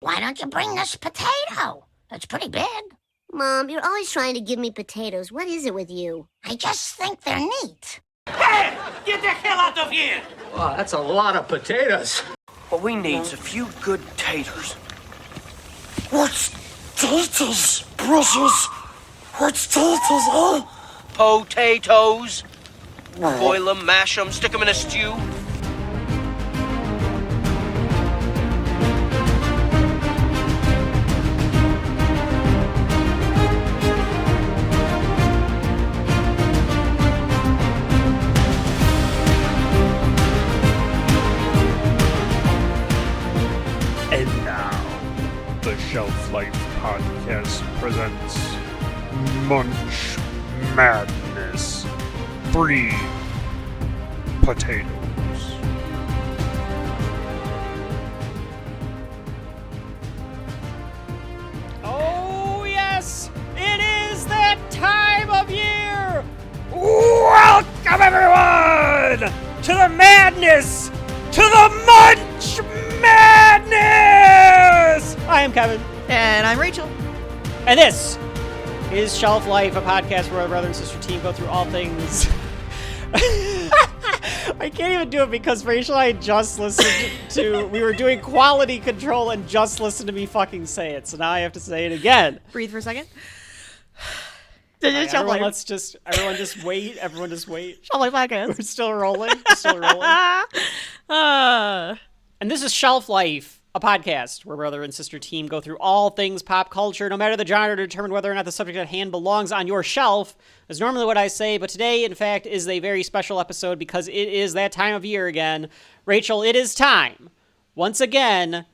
Why don't you bring this potato? It's pretty big. Mom, you're always trying to give me potatoes. What is it with you? I just think they're neat. Hey! Get the hell out of here! Wow, that's a lot of potatoes. What we need's a few good taters. What's taters, precious? What's taters, huh? Potatoes. Boil them, mash them, stick them in a stew. And now, the Shelf Life Podcast presents Munch Madness 3 Potatoes. Oh, yes! It is that time of year! Welcome, everyone, to the madness! To the Munch Madness! I am Kevin. And I'm Rachel. And this is Shelf Life, a podcast where our brother and sister team go through all things. I can't even do it because Rachel and I just listened to, we were doing quality control and just listened to me fucking say it. So now I have to say it again. Breathe for a second. Right, everyone just wait. Everyone just wait. Shelf Life Podcast. We're still rolling. And this is Shelf Life, a podcast where brother and sister team go through all things pop culture, no matter the genre, to determine whether or not the subject at hand belongs on your shelf. That's normally what I say, but today, in fact, is a very special episode because it is that time of year again. Rachel, it is time, once again,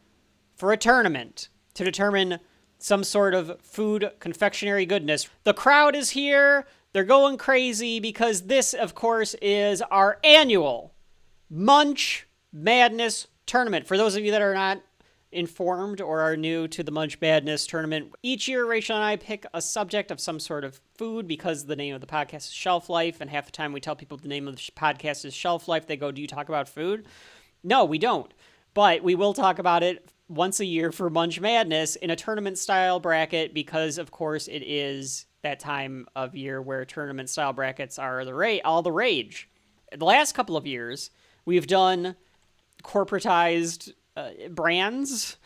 for a tournament to determine some sort of food confectionery goodness. The crowd is here. They're going crazy because this, of course, is our annual Munch Madness tournament. For those of you that are not informed or are new to the Munch Madness tournament, each year Rachel and I pick a subject of some sort of food because the name of the podcast is Shelf Life, and half the time we tell people the name of the podcast is Shelf Life, they go, "Do you talk about food?" No, we don't. But we will talk about it once a year for Munch Madness in a tournament-style bracket because, of course, it is that time of year where tournament-style brackets are all the rage. The last couple of years, we've done corporatized brands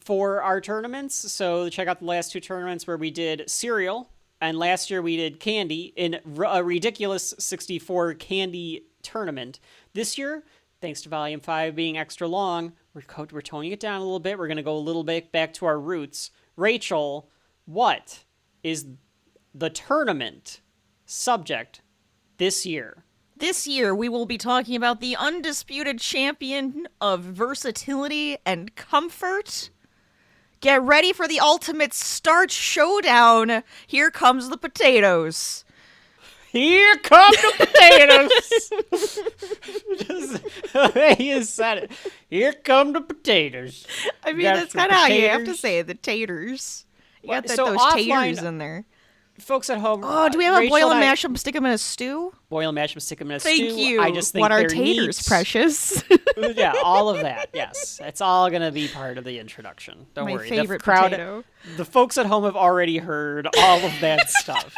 for our tournaments. So check out the last two tournaments where we did cereal, and last year we did candy in a ridiculous 64 candy tournament. This year, thanks to Volume 5 being extra long, we're toning it down a little bit. We're going to go a little bit back to our roots. Rachel, what is the tournament subject this year? This year, we will be talking about the undisputed champion of versatility and comfort. Get ready for the ultimate starch showdown. Here comes the potatoes. Here come the potatoes. He has said it. Here come the potatoes. I mean, that's kind of how you have to say it, the taters. You got those taters in there. Folks at home. Oh, do we have a boil and mash them, stick them in a stew? Boil and mash them, stick them in a stew. Thank you. I just think what are they're taters, neat. Precious? Yeah, all of that. Yes, it's all gonna be part of the introduction. Don't My worry. favorite the crowd, potato. The folks at home have already heard all of that stuff.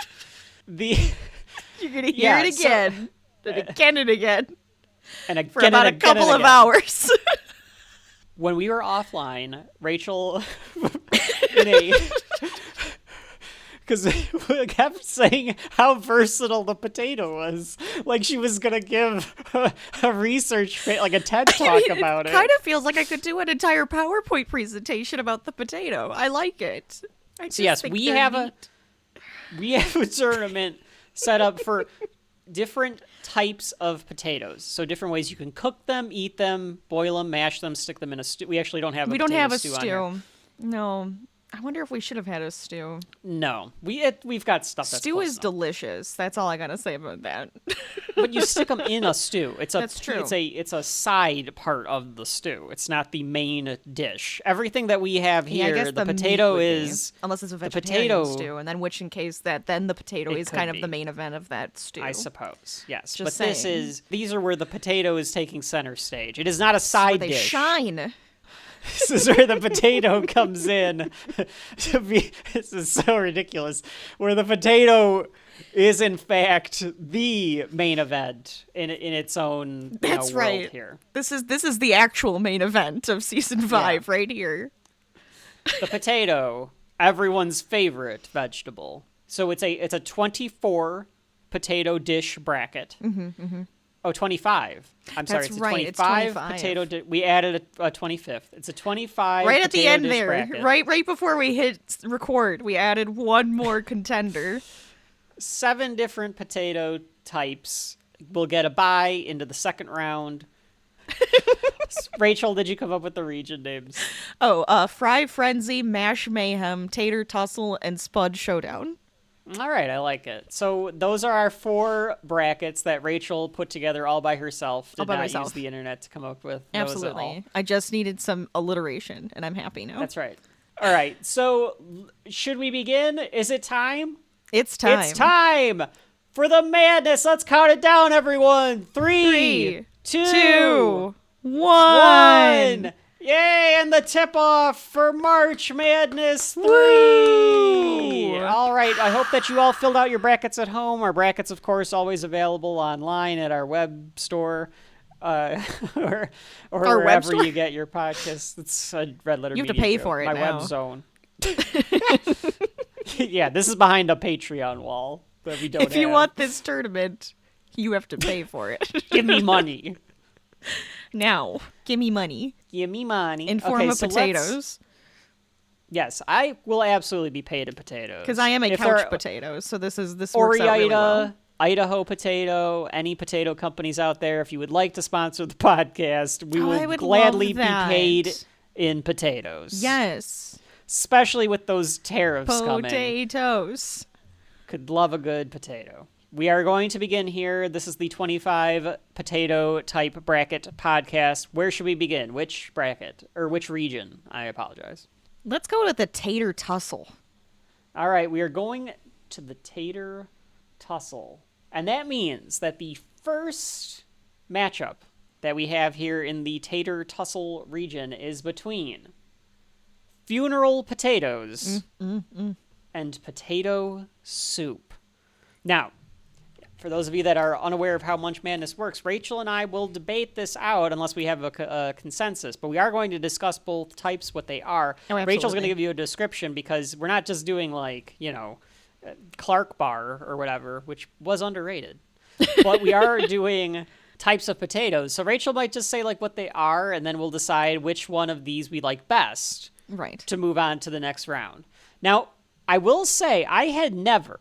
You're gonna hear it again, and again and again, and again for about and a couple of again. hours. When we were offline, Rachel, because we kept saying how versatile the potato was, like she was gonna give a research, like a TED talk about it. Kind of feels like I could do an entire PowerPoint presentation about the potato. I like it. So yes, we have a tournament set up for different types of potatoes. So different ways you can cook them, eat them, boil them, mash them, stick them in a stew. We actually don't have a stew on here. No. I wonder if we should have had a stew. No. We've got stuff that's stew close is enough. Delicious. That's all I gotta say about that. But you stick them in a stew. That's true. It's a side part of the stew. It's not the main dish. Everything that we have here, I guess the meat potato would is be, unless it's a vegetarian stew, and then which in case that then the potato It is could kind of be. the main event of that stew. I suppose, yes. Just But saying. these are where the potato is taking center stage. It is not a Where side they dish. shine. This is where the potato comes in. This is so ridiculous. Where the potato is, in fact, the main event in its own That's world right. here. This is the actual main event of season 5 right here. The potato, everyone's favorite vegetable. So it's a 24 potato dish bracket. Oh, 25. I'm sorry, That's it's a right, it's 25 25. potato. We added a 25th. It's a 25 Right at the potato end dish there, bracket. right before we hit record, we added one more contender. 7 different potato types will get a bye into the second round. Rachel, did you come up with the region names? Oh, Fry Frenzy, Mash Mayhem, Tater Tussle, and Spud Showdown. All right, I like it. So those are our 4 brackets that Rachel put together all by herself. Did not use the internet to come up with those at all. Absolutely. I just needed some alliteration, and I'm happy now. That's right. All right, so should we begin? Is it time? It's time. It's time for the madness. Let's count it down, everyone. 3, 2, 1. Yay, and the tip-off for Munch Madness 3. Woo! All right, I hope that you all filled out your brackets at home. Our brackets, of course, always available online at our web store or Our web wherever store? you get your podcasts. It's a Red Letter You have to Media pay joke. for it My now. web zone. Yeah, this is behind a Patreon wall that we don't If you have. want this tournament, you have to pay for it. Give me money. Now, give me money Give me money. in form Okay, of so let's- potatoes, Yes, I will absolutely be paid in potatoes. because I am a If couch there- potato. So this works out really well. Idaho potato, any potato companies out there, if you would like to sponsor the podcast, we I will would gladly love be that. paid in potatoes. Yes, Especially with those tariffs coming. potatoes. Could love a good potato. We are going to begin here. This is the 25 potato type bracket podcast. Where should we begin? Which bracket? Or which region? I apologize. Let's go with the tater tussle. All right, we are going to the tater tussle. And that means that the first matchup that we have here in the tater tussle region is between funeral potatoes and potato soup. Now, for those of you that are unaware of how Munch Madness works, Rachel and I will debate this out unless we have a consensus. But we are going to discuss both types, what they are. Oh, Rachel's going to absolutely. give you a description because we're not just doing Clark Bar or whatever, which was underrated. But we are doing types of potatoes. So Rachel might just say what they are, and then we'll decide which one of these we like best Right. to move on to the next round. Now, I will say I had never,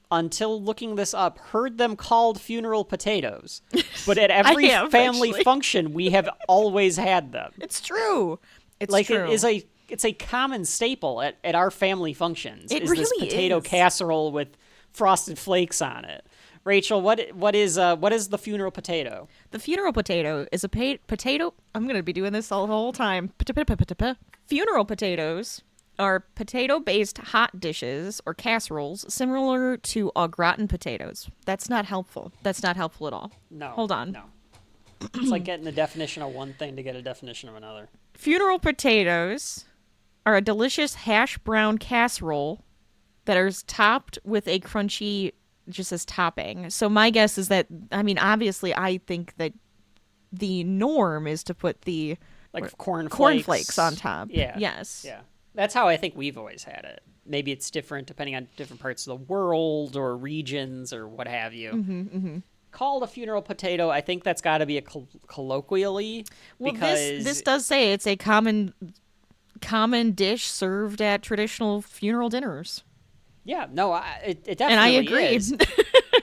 until looking this up, heard them called funeral potatoes. But at every have, family actually. function, we have always had them. It's true. It's true. It's a common staple at our family functions. It is this really potato is. casserole with frosted flakes on it. Rachel, what is the funeral potato? The funeral potato is a potato. I'm going to be doing this all the whole time. Funeral potatoes are potato-based hot dishes or casseroles similar to au gratin potatoes. That's not helpful. That's not helpful at all. No. Hold on. No. It's like getting the definition of one thing to get a definition of another. Funeral potatoes are a delicious hash brown casserole that is topped with a crunchy, just as topping. So my guess is that, obviously I think that the norm is to put the cornflakes on top. Yeah. Yes. Yeah. That's how I think we've always had it. Maybe it's different depending on different parts of the world or regions or what have you. Called a funeral potato, I think that's got to be a colloquially. Well, because this does say it's a common dish served at traditional funeral dinners. Yeah, no, it definitely And I agree. is.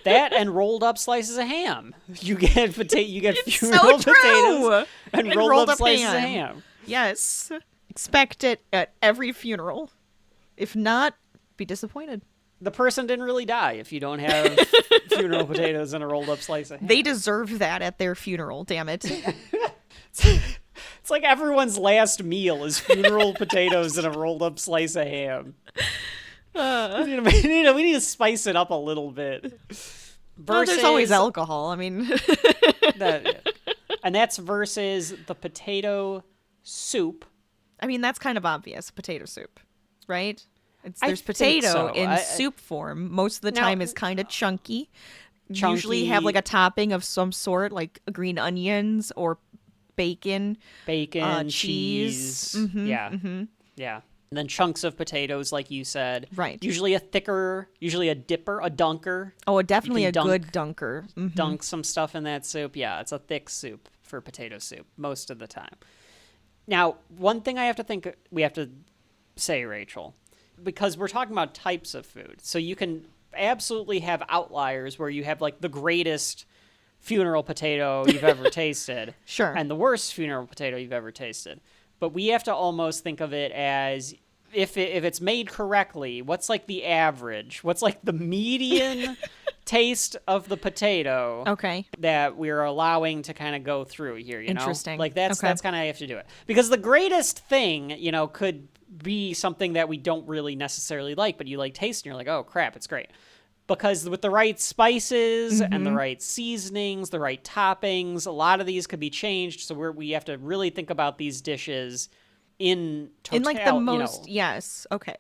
That and rolled up slices of ham. You get It's funeral so true! potatoes and rolled up slices of ham. Yes. Expect it at every funeral. If not, be disappointed. The person didn't really die if you don't have funeral potatoes and a rolled up slice of ham. They deserve that at their funeral, damn it. It's like everyone's last meal is funeral potatoes and a rolled up slice of ham. We need to spice it up a little bit. Well, there's always alcohol. And that's versus the potato soup. I mean, that's kind of obvious. Potato soup, right? I There's think potato so. in soup form. Most of the Now- time is kind of chunky. Usually have like a topping of some sort, like green onions or bacon, cheese. Mhm, Yeah. mhm. Yeah. And then chunks of potatoes, like you said. Right. Usually a dipper, a dunker. Oh, definitely You a can good dunker. Mhm. Dunk some stuff in that soup. Yeah, it's a thick soup for potato soup most of the time. Now, one thing we have to say, Rachel, because we're talking about types of food. So you can absolutely have outliers where you have like the greatest funeral potato you've ever tasted. Sure. And the worst funeral potato you've ever tasted. But we have to almost think of it as if it's made correctly, what's like the average? What's like the median taste of the potato? Okay. That we're allowing to kind of go through here, you know? Interesting. Like that's Okay. kind of how you have to do it. Because the greatest thing, you know, could be something that we don't really necessarily like, but you like taste and you're like, oh crap, it's great. Because with the right spices and the right seasonings, the right toppings, a lot of these could be changed. So we have to really think about these dishes in total. In like the most, you know, yes, okay.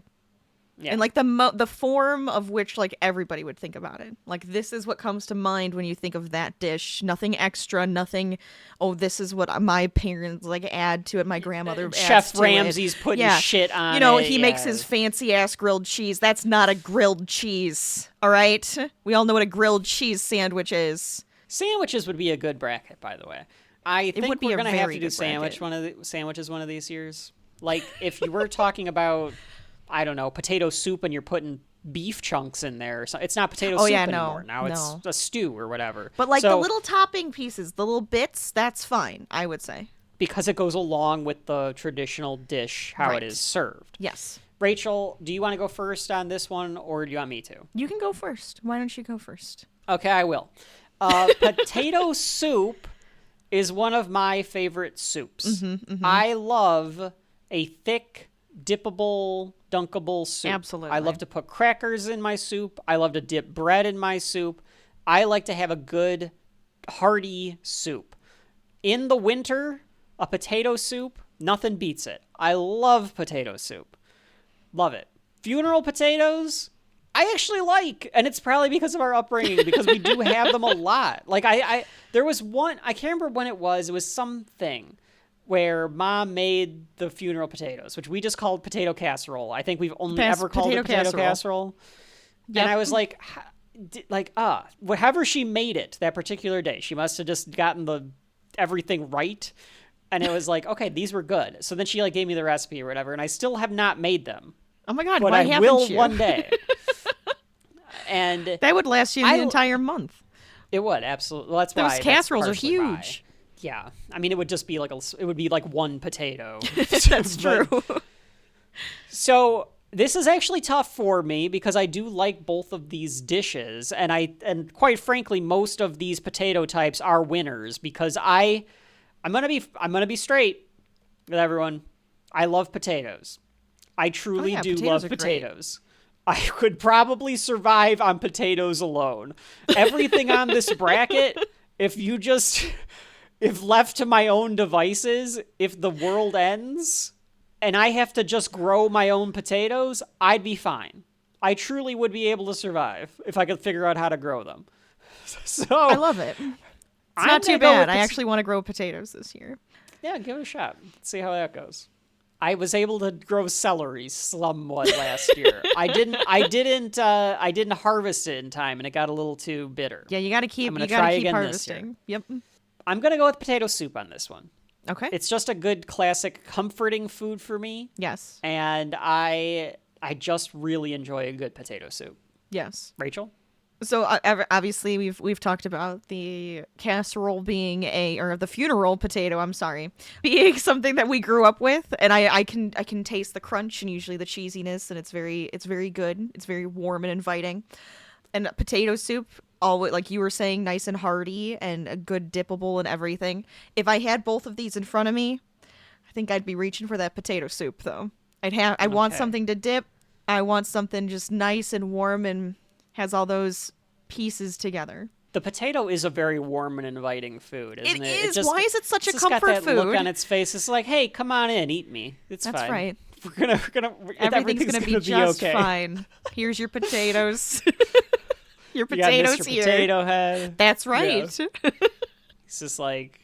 yeah. And like the form of which like everybody would think about it. Like this is what comes to mind when you think of that dish. Nothing extra, nothing. Oh, this is what my parents like add to it. My grandmother adds Chef to Ramsay's it. putting shit on You know, it, he makes his fancy ass grilled cheese. That's not a grilled cheese. All right, we all know what a grilled cheese sandwich is. Sandwiches would be a good bracket, by the way. I think would be we're a gonna have very to do good bracket. sandwiches one of these years. Like if you were talking about, I don't know, potato soup and you're putting beef chunks in there. Or something. It's not potato soup anymore. Now it's a stew or whatever. But like the little topping pieces, the little bits, that's fine, I would say. Because it goes along with the traditional dish, how Right. it is served. Yes. Rachel, do you want to go first on this one, or do you want me to? You can go first. Why don't you go first? Okay, I will. Potato soup is one of my favorite soups. I love a thick, dippable, dunkable soup. Absolutely. I love to put crackers in my soup. I love to dip bread in my soup. I like to have a good, hearty soup. In the winter, a potato soup, nothing beats it. I love potato soup. Love it. Funeral potatoes, I actually like, and it's probably because of our upbringing, because we do have them a lot. Like there was one, I can't remember when it was something where Mom made the funeral potatoes, which we just called potato casserole. I think we've only ever called it potato casserole. Yep. And I was like, however she made it that particular day, she must have just gotten everything right. And it was like, okay, these were good. So then she like gave me the recipe or whatever, and I still have not made them. Oh my God, But why I haven't will you? one day. And That would last you the entire month. it would, absolutely. Well, that's Those why casseroles are partially why. huge. Yeah. I mean, it would just be like one potato. That's true. So this is actually tough for me because I do like both of these dishes, and quite frankly, most of these potato types are winners because I'm gonna be straight with everyone. I love potatoes. I truly do love potatoes. I could probably survive on potatoes alone. Everything on this bracket, if left to my own devices, if the world ends and I have to just grow my own potatoes, I'd be fine. I truly would be able to survive if I could figure out how to grow them. So I love it. It's not too bad. I actually want to grow potatoes this year. Yeah, give it a shot. Let's see how that goes. I was able to grow celery somewhat last year. I didn't harvest it in time, and it got a little too bitter. Yeah, you got to keep I'm gonna try again harvesting. Yep. I'm gonna go with potato soup on this one. Okay. It's just a good classic comforting food for me. Yes. And I just really enjoy a good potato soup. Yes. Rachel? So obviously we've talked about the casserole being or the funeral potato, I'm sorry, being something that we grew up with, and I can taste the crunch and usually the cheesiness, and it's very good. It's very warm and inviting. And potato soup, always, like you were saying, nice and hearty and a good dippable and everything. If I had both of these in front of me, I think I'd be reaching for that potato soup though. I want something to dip. I want something just nice and warm and has all those pieces together. The potato is a very warm and inviting food, isn't it? It is. Why is it such a it's comfort got that food? look on its face. It's like, hey, come on in, eat me. It's That's fine. right. Everything's gonna be just okay. fine. Here's your potatoes. Your You got potatoes Mr. here. Potato Head. That's right. Yeah. It's just like,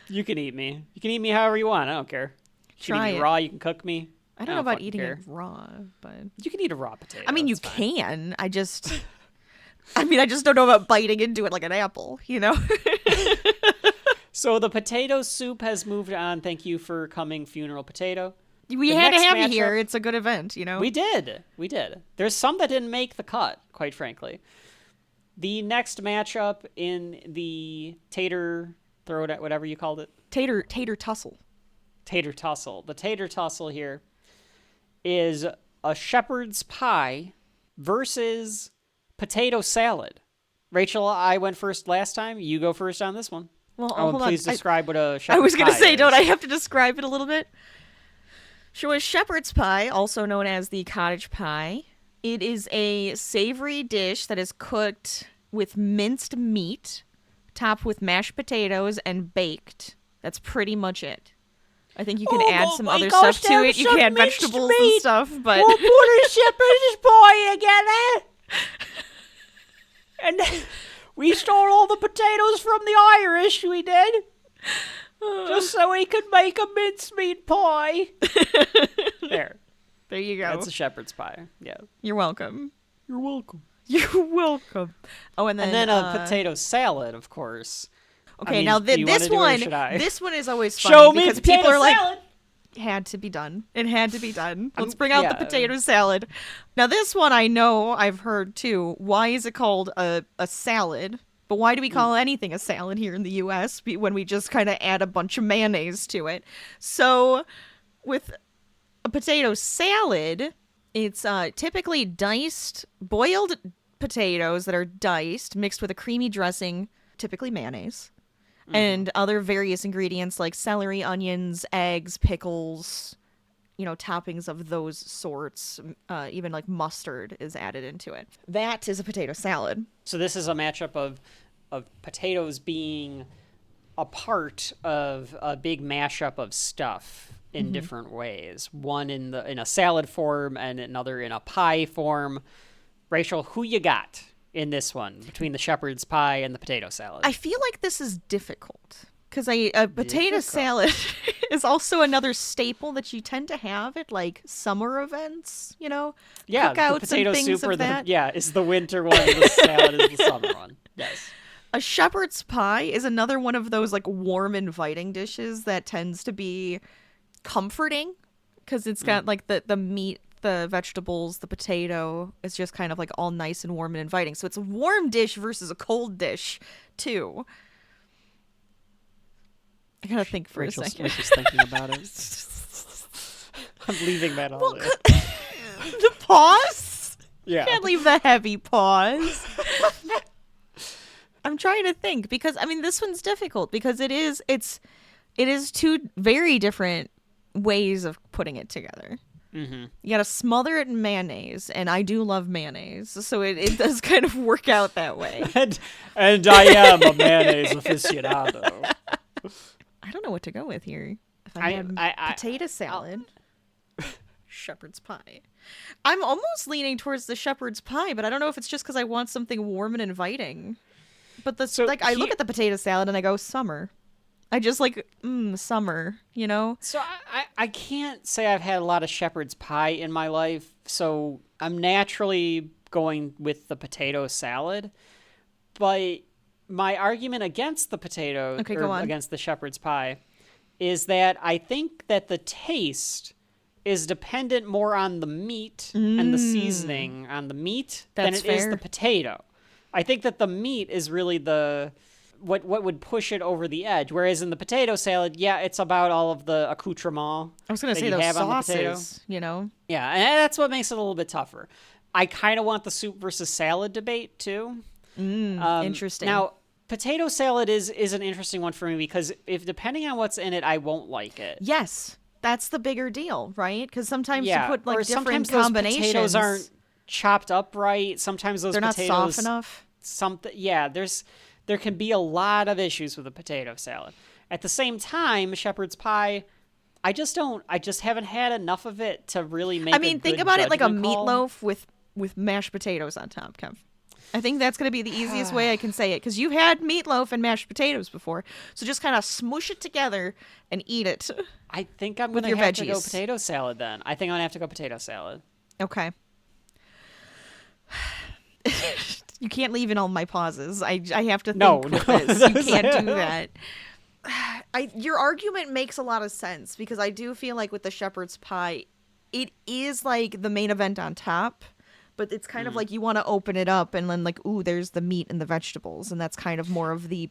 you can eat me. You can eat me however you want. I don't care. You can Try eat me it. raw. You can cook me. I don't know about fucking eating care. it raw, but You can eat a raw potato. I mean, you it's fine. can. I just don't know about biting into it like an apple, you know? So the potato soup has moved on. Thank you for coming, Funeral Potato. We The had to next have you matchup- here. It's a good event, you know? We did. There's some that didn't make the cut, quite frankly. The next matchup in the tater throw it, whatever you called it. Tater tussle. Tater tussle. The tater tussle here is a shepherd's pie versus potato salad. Rachel, I went first last time. You go first on this one. Well, Oh, hold on. please describe what a shepherd's pie I was going to say, is. don't I have to describe it a little bit? So a shepherd's pie, also known as the cottage pie, it is a savory dish that is cooked with minced meat, topped with mashed potatoes, and baked. That's pretty much it. I think you can add some other stuff to it. You can add vegetables and stuff, but... We'll put a shepherd's pie together. And we stole all the potatoes from the Irish, we did. Just so we could make a mincemeat pie. There you go. That's a shepherd's pie. Yeah. You're welcome. You're welcome. You're welcome. Oh, and then a potato salad, of course. Okay, I mean, now do you wanna this do it or one, should I? this one is always funny Show me because potato people are like, salad. had to be done. It had to be done. Let's bring out the yeah. potato salad. Now this one I know I've heard too. Why is it called a salad? But why do we call anything a salad here in the U.S. when we just kind of add a bunch of mayonnaise to it? So with a potato salad, it's typically diced, boiled potatoes that are diced, mixed with a creamy dressing, typically mayonnaise, and other various ingredients like celery, onions, eggs, pickles, toppings of those sorts. Even like mustard is added into it. That is a potato salad. So this is a matchup of potatoes being a part of a big mashup of stuff in different ways. One in a salad form and another in a pie form. Rachel, who you got in this one between the shepherd's pie and the potato salad? I feel like this is difficult because a potato salad is also another staple that you tend to have at like summer events, Yeah, cookouts the potato and things soup of that. is the winter one, the salad is the summer one. Yes. A shepherd's pie is another one of those like warm, inviting dishes that tends to be comforting because it's got like the meat, the vegetables, the potato. It's just kind of like all nice and warm and inviting. So it's a warm dish versus a cold dish too. I gotta think for a second. Rachel's thinking about it. I'm leaving that all in. The pause? Yeah. Can't leave the heavy pause. I'm trying to think because this one's difficult because it is two very different ways of putting it together. Mm-hmm. You gotta smother it in mayonnaise, and I do love mayonnaise, so it does kind of work out that way. and I am a mayonnaise aficionado. I don't know what to go with here. If I had potato salad, shepherd's pie. I'm almost leaning towards the shepherd's pie, but I don't know if it's just because I want something warm and inviting. But I look at the potato salad and I go summer. I just like summer, So I can't say I've had a lot of shepherd's pie in my life, so I'm naturally going with the potato salad. But my argument against the potato, go on. against the shepherd's pie, is that I think that the taste is dependent more on the meat and the seasoning on the meat than it is the potato. I think that the meat is really what would push it over the edge. Whereas in the potato salad, it's about all of the accoutrement. I was going to say those sauces, Yeah, and that's what makes it a little bit tougher. I kind of want the soup versus salad debate too. Interesting. Now, potato salad is an interesting one for me because if depending on what's in it, I won't like it. Yes, that's the bigger deal, right? Because sometimes you put or like different sometimes those combinations. potatoes aren't chopped up right. Sometimes those They're potatoes not soft enough. something. Yeah, there can be a lot of issues with a potato salad. At the same time, shepherd's pie, I just haven't had enough of it to really make. I mean, think about it like a judgment call. meatloaf with mashed potatoes on top, Kev. I think that's going to be the easiest way I can say it, because you've had meatloaf and mashed potatoes before. So just kind of smoosh it together and eat it. I think I'm with going to your have to go veggies. potato salad then. I think I'm going to have to go potato salad. Okay. You can't leave in all my pauses. I have to think No, with no. this. You can't do that. Your argument makes a lot of sense, because I do feel like with the shepherd's pie, it is like the main event on top, but it's kind of like you want to open it up and then like, ooh, there's the meat and the vegetables, and that's kind of more of the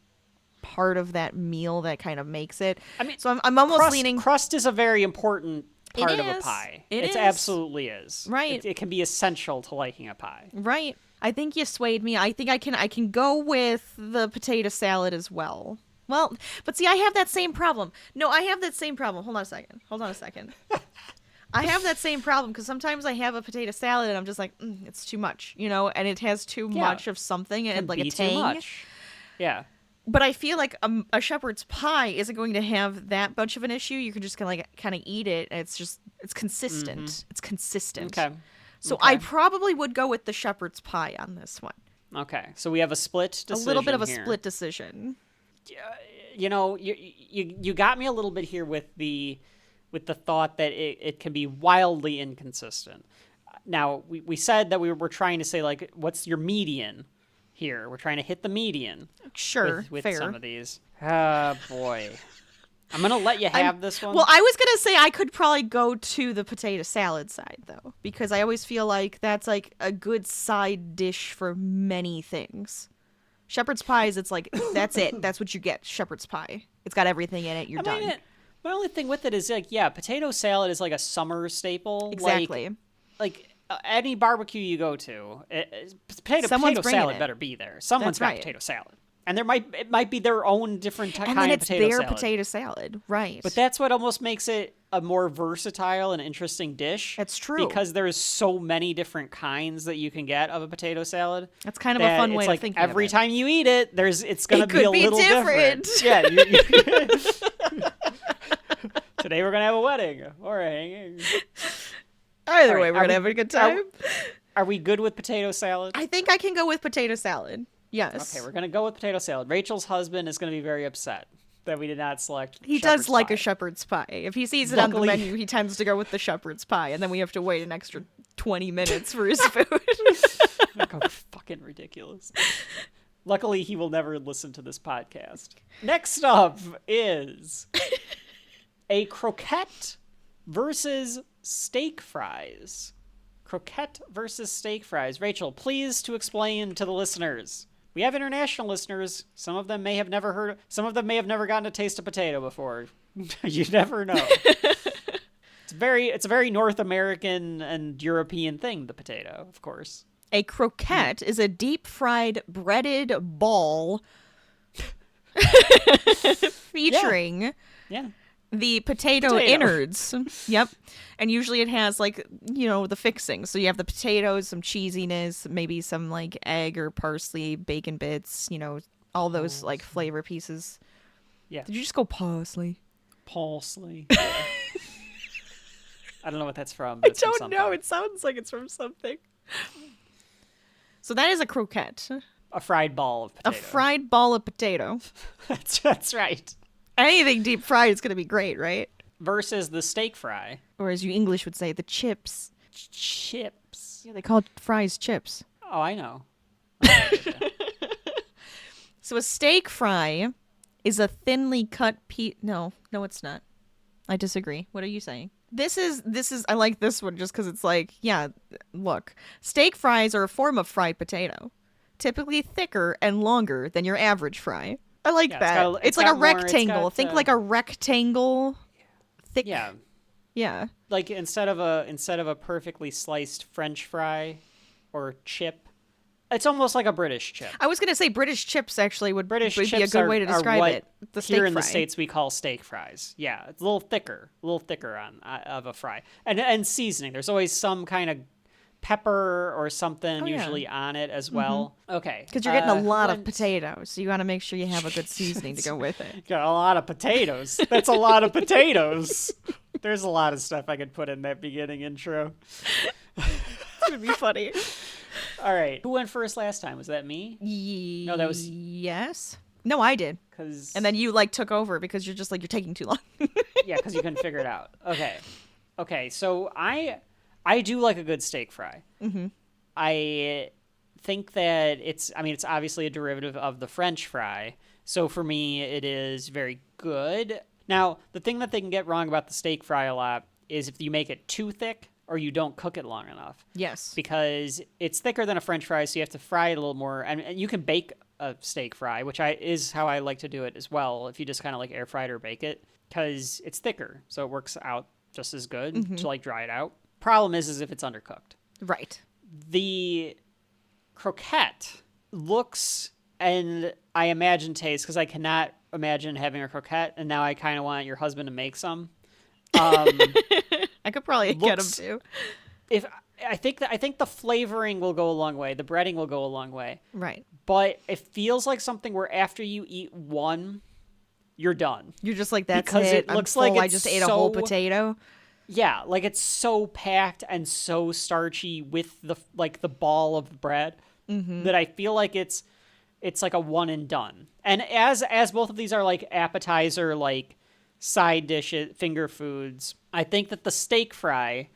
part of that meal that kind of makes it. I mean, so I'm almost leaning. Crust is a very important part of a is. pie. It absolutely is. Right. It can be essential to liking a pie. Right. I think you swayed me. I think I can go with the potato salad as well. Well, but see, I have that same problem. No, I have that same problem. Hold on a second. I have that same problem, because sometimes I have a potato salad and I'm just like, it's too much, and it has too much of something and like a Be tang. too much. Yeah. But I feel like a shepherd's pie isn't going to have that much of an issue. You can just kind of eat it. And it's consistent. Mm-hmm. It's consistent. Okay. So I probably would go with the shepherd's pie on this one. Okay. So we have a split decision. A little bit of a here. split decision. You got me a little bit here with the thought that it can be wildly inconsistent. Now, we said that we were trying to say, like, what's your median here? We're trying to hit the median. Sure, with fair. some of these. Ah, boy. I'm going to let you have this one. Well, I was going to say I could probably go to the potato salad side, though, because I always feel like that's, like, a good side dish for many things. Shepherd's pies, it's like, that's it. That's what you get, shepherd's pie. It's got everything in it. You're done. My only thing with it is, like, yeah, potato salad is like a summer staple. Exactly. Like any barbecue you go to, potato bringing salad it. better be there. Someone's That's got right. potato salad. And it might be their own different kind And then of it's potato their salad. potato salad. Right. But that's what almost makes it a more versatile and interesting dish. That's true. Because there's so many different kinds that you can get of a potato salad. That's kind of a fun way of thinking every of it. time you eat it, it's going to be a could be little different. different. Yeah. Today we're going to have a wedding or a hanging. Either All way, right, we're going to have a good time. Are we good with potato salad? I think I can go with potato salad. Yes. Okay, we're going to go with potato salad. Rachel's husband is going to be very upset that we did not select He shepherd's does like pie. a shepherd's pie. If he sees it on the Luckily- menu, he tends to go with the shepherd's pie, and then we have to wait an extra 20 minutes for his food. Oh, fucking ridiculous. Luckily, he will never listen to this podcast. Next up is a croquette versus steak fries. Croquette versus steak fries. Rachel, please to explain to the listeners. We have international listeners. Some of them may have never heard. Some of them may have never gotten a taste of potato before. You never know. It's a very North American and European thing. The potato, of course. A croquette is a deep-fried breaded ball featuring the potato innards. Yep. And usually it has, like, the fixing. So you have the potatoes, some cheesiness, maybe some, like, egg or parsley, bacon bits, all those, like, flavor pieces. Yeah. Did you just go parsley? Parsley. I don't know what that's from. But I it's from don't know. something. It sounds like it's from something. So that is a croquette. A fried ball of potato. A fried ball of potato. That's right. Anything deep fried is going to be great, right? Versus the steak fry. Or as you English would say, the chips. Chips. Yeah, they call fries chips. Oh, I know. So a steak fry is a thinly cut piece. No, it's not. I disagree. What are you saying? This is I like this one just because it's like, yeah, look. Steak fries are a form of fried potato, typically thicker and longer than your average fry. I like that. It's like a rectangle. Think like a rectangle, thick. Yeah. Yeah. Like instead of a perfectly sliced French fry or chip, it's almost like a British chip. I was gonna say British chips actually would be a chips good way to describe what it. The steak here in fry. the States we call steak fries. Yeah, it's a little thicker of a fry, and seasoning. There's always some kind of pepper or something Oh, yeah. usually on it as well. Okay. Because you're getting a lot of went- potatoes, so you got to make sure you have a good seasoning to go with it. Got a lot of potatoes. That's a lot of potatoes. There's a lot of stuff I could put in that beginning intro. It's going to be funny. All right. Who went first last time? Was that me? No, that was- Yes. No, I did. Because And then you, like, took over because you're just like, you're taking too long. yeah, because you couldn't figure it out. Okay. So I do like a good steak fry. Mm-hmm. I think that it's obviously a derivative of the French fry. So for me, it is very good. Now, the thing that they can get wrong about the steak fry a lot is if you make it too thick or you don't cook it long enough. Yes. Because it's thicker than a French fry, so you have to fry it a little more. And you can bake a steak fry, which is how I like to do it as well, if you just kind of like air fry it or bake it, because it's thicker, so it works out just as good to like dry it out. Problem is if it's undercooked. Right. The croquette looks, and I imagine tastes, because I cannot imagine having a croquette, and now I kind of want your husband to make some. I could probably get them Looks- too. If I think the flavoring will go a long way, the breading will go a long way, Right. but it feels like something where after you eat one, you're done. You're just like, that's Because it. it looks like I it's just ate a whole so- potato. Yeah, like it's so packed and so starchy with the ball of bread that I feel like it's like a one and done. And as both of these are like appetizer, like side dishes, finger foods, I think that the steak fry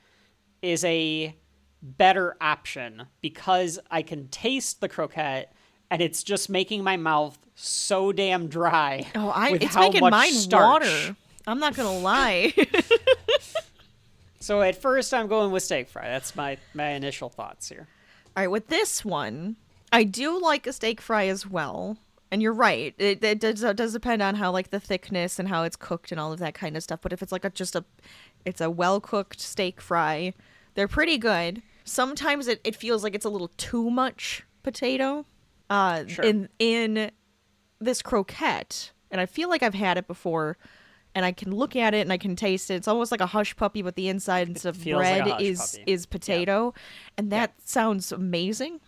is a better option because I can taste the croquette and it's just making my mouth so damn dry. Oh, with it's how making much mine starch. water. I'm not going to lie. So at first I'm going with steak fry. That's my initial thoughts here. All right, with this one, I do like a steak fry as well. And you're right. It does depend on how, like, the thickness and how it's cooked and all of that kind of stuff. But if it's like it's a well-cooked steak fry, they're pretty good. Sometimes it feels like it's a little too much potato. Sure. In this croquette, and I feel like I've had it before, and I can look at it and I can taste it. It's almost like a hush puppy, but the inside instead of feels like bread a hush puppy. is potato, and that sounds amazing.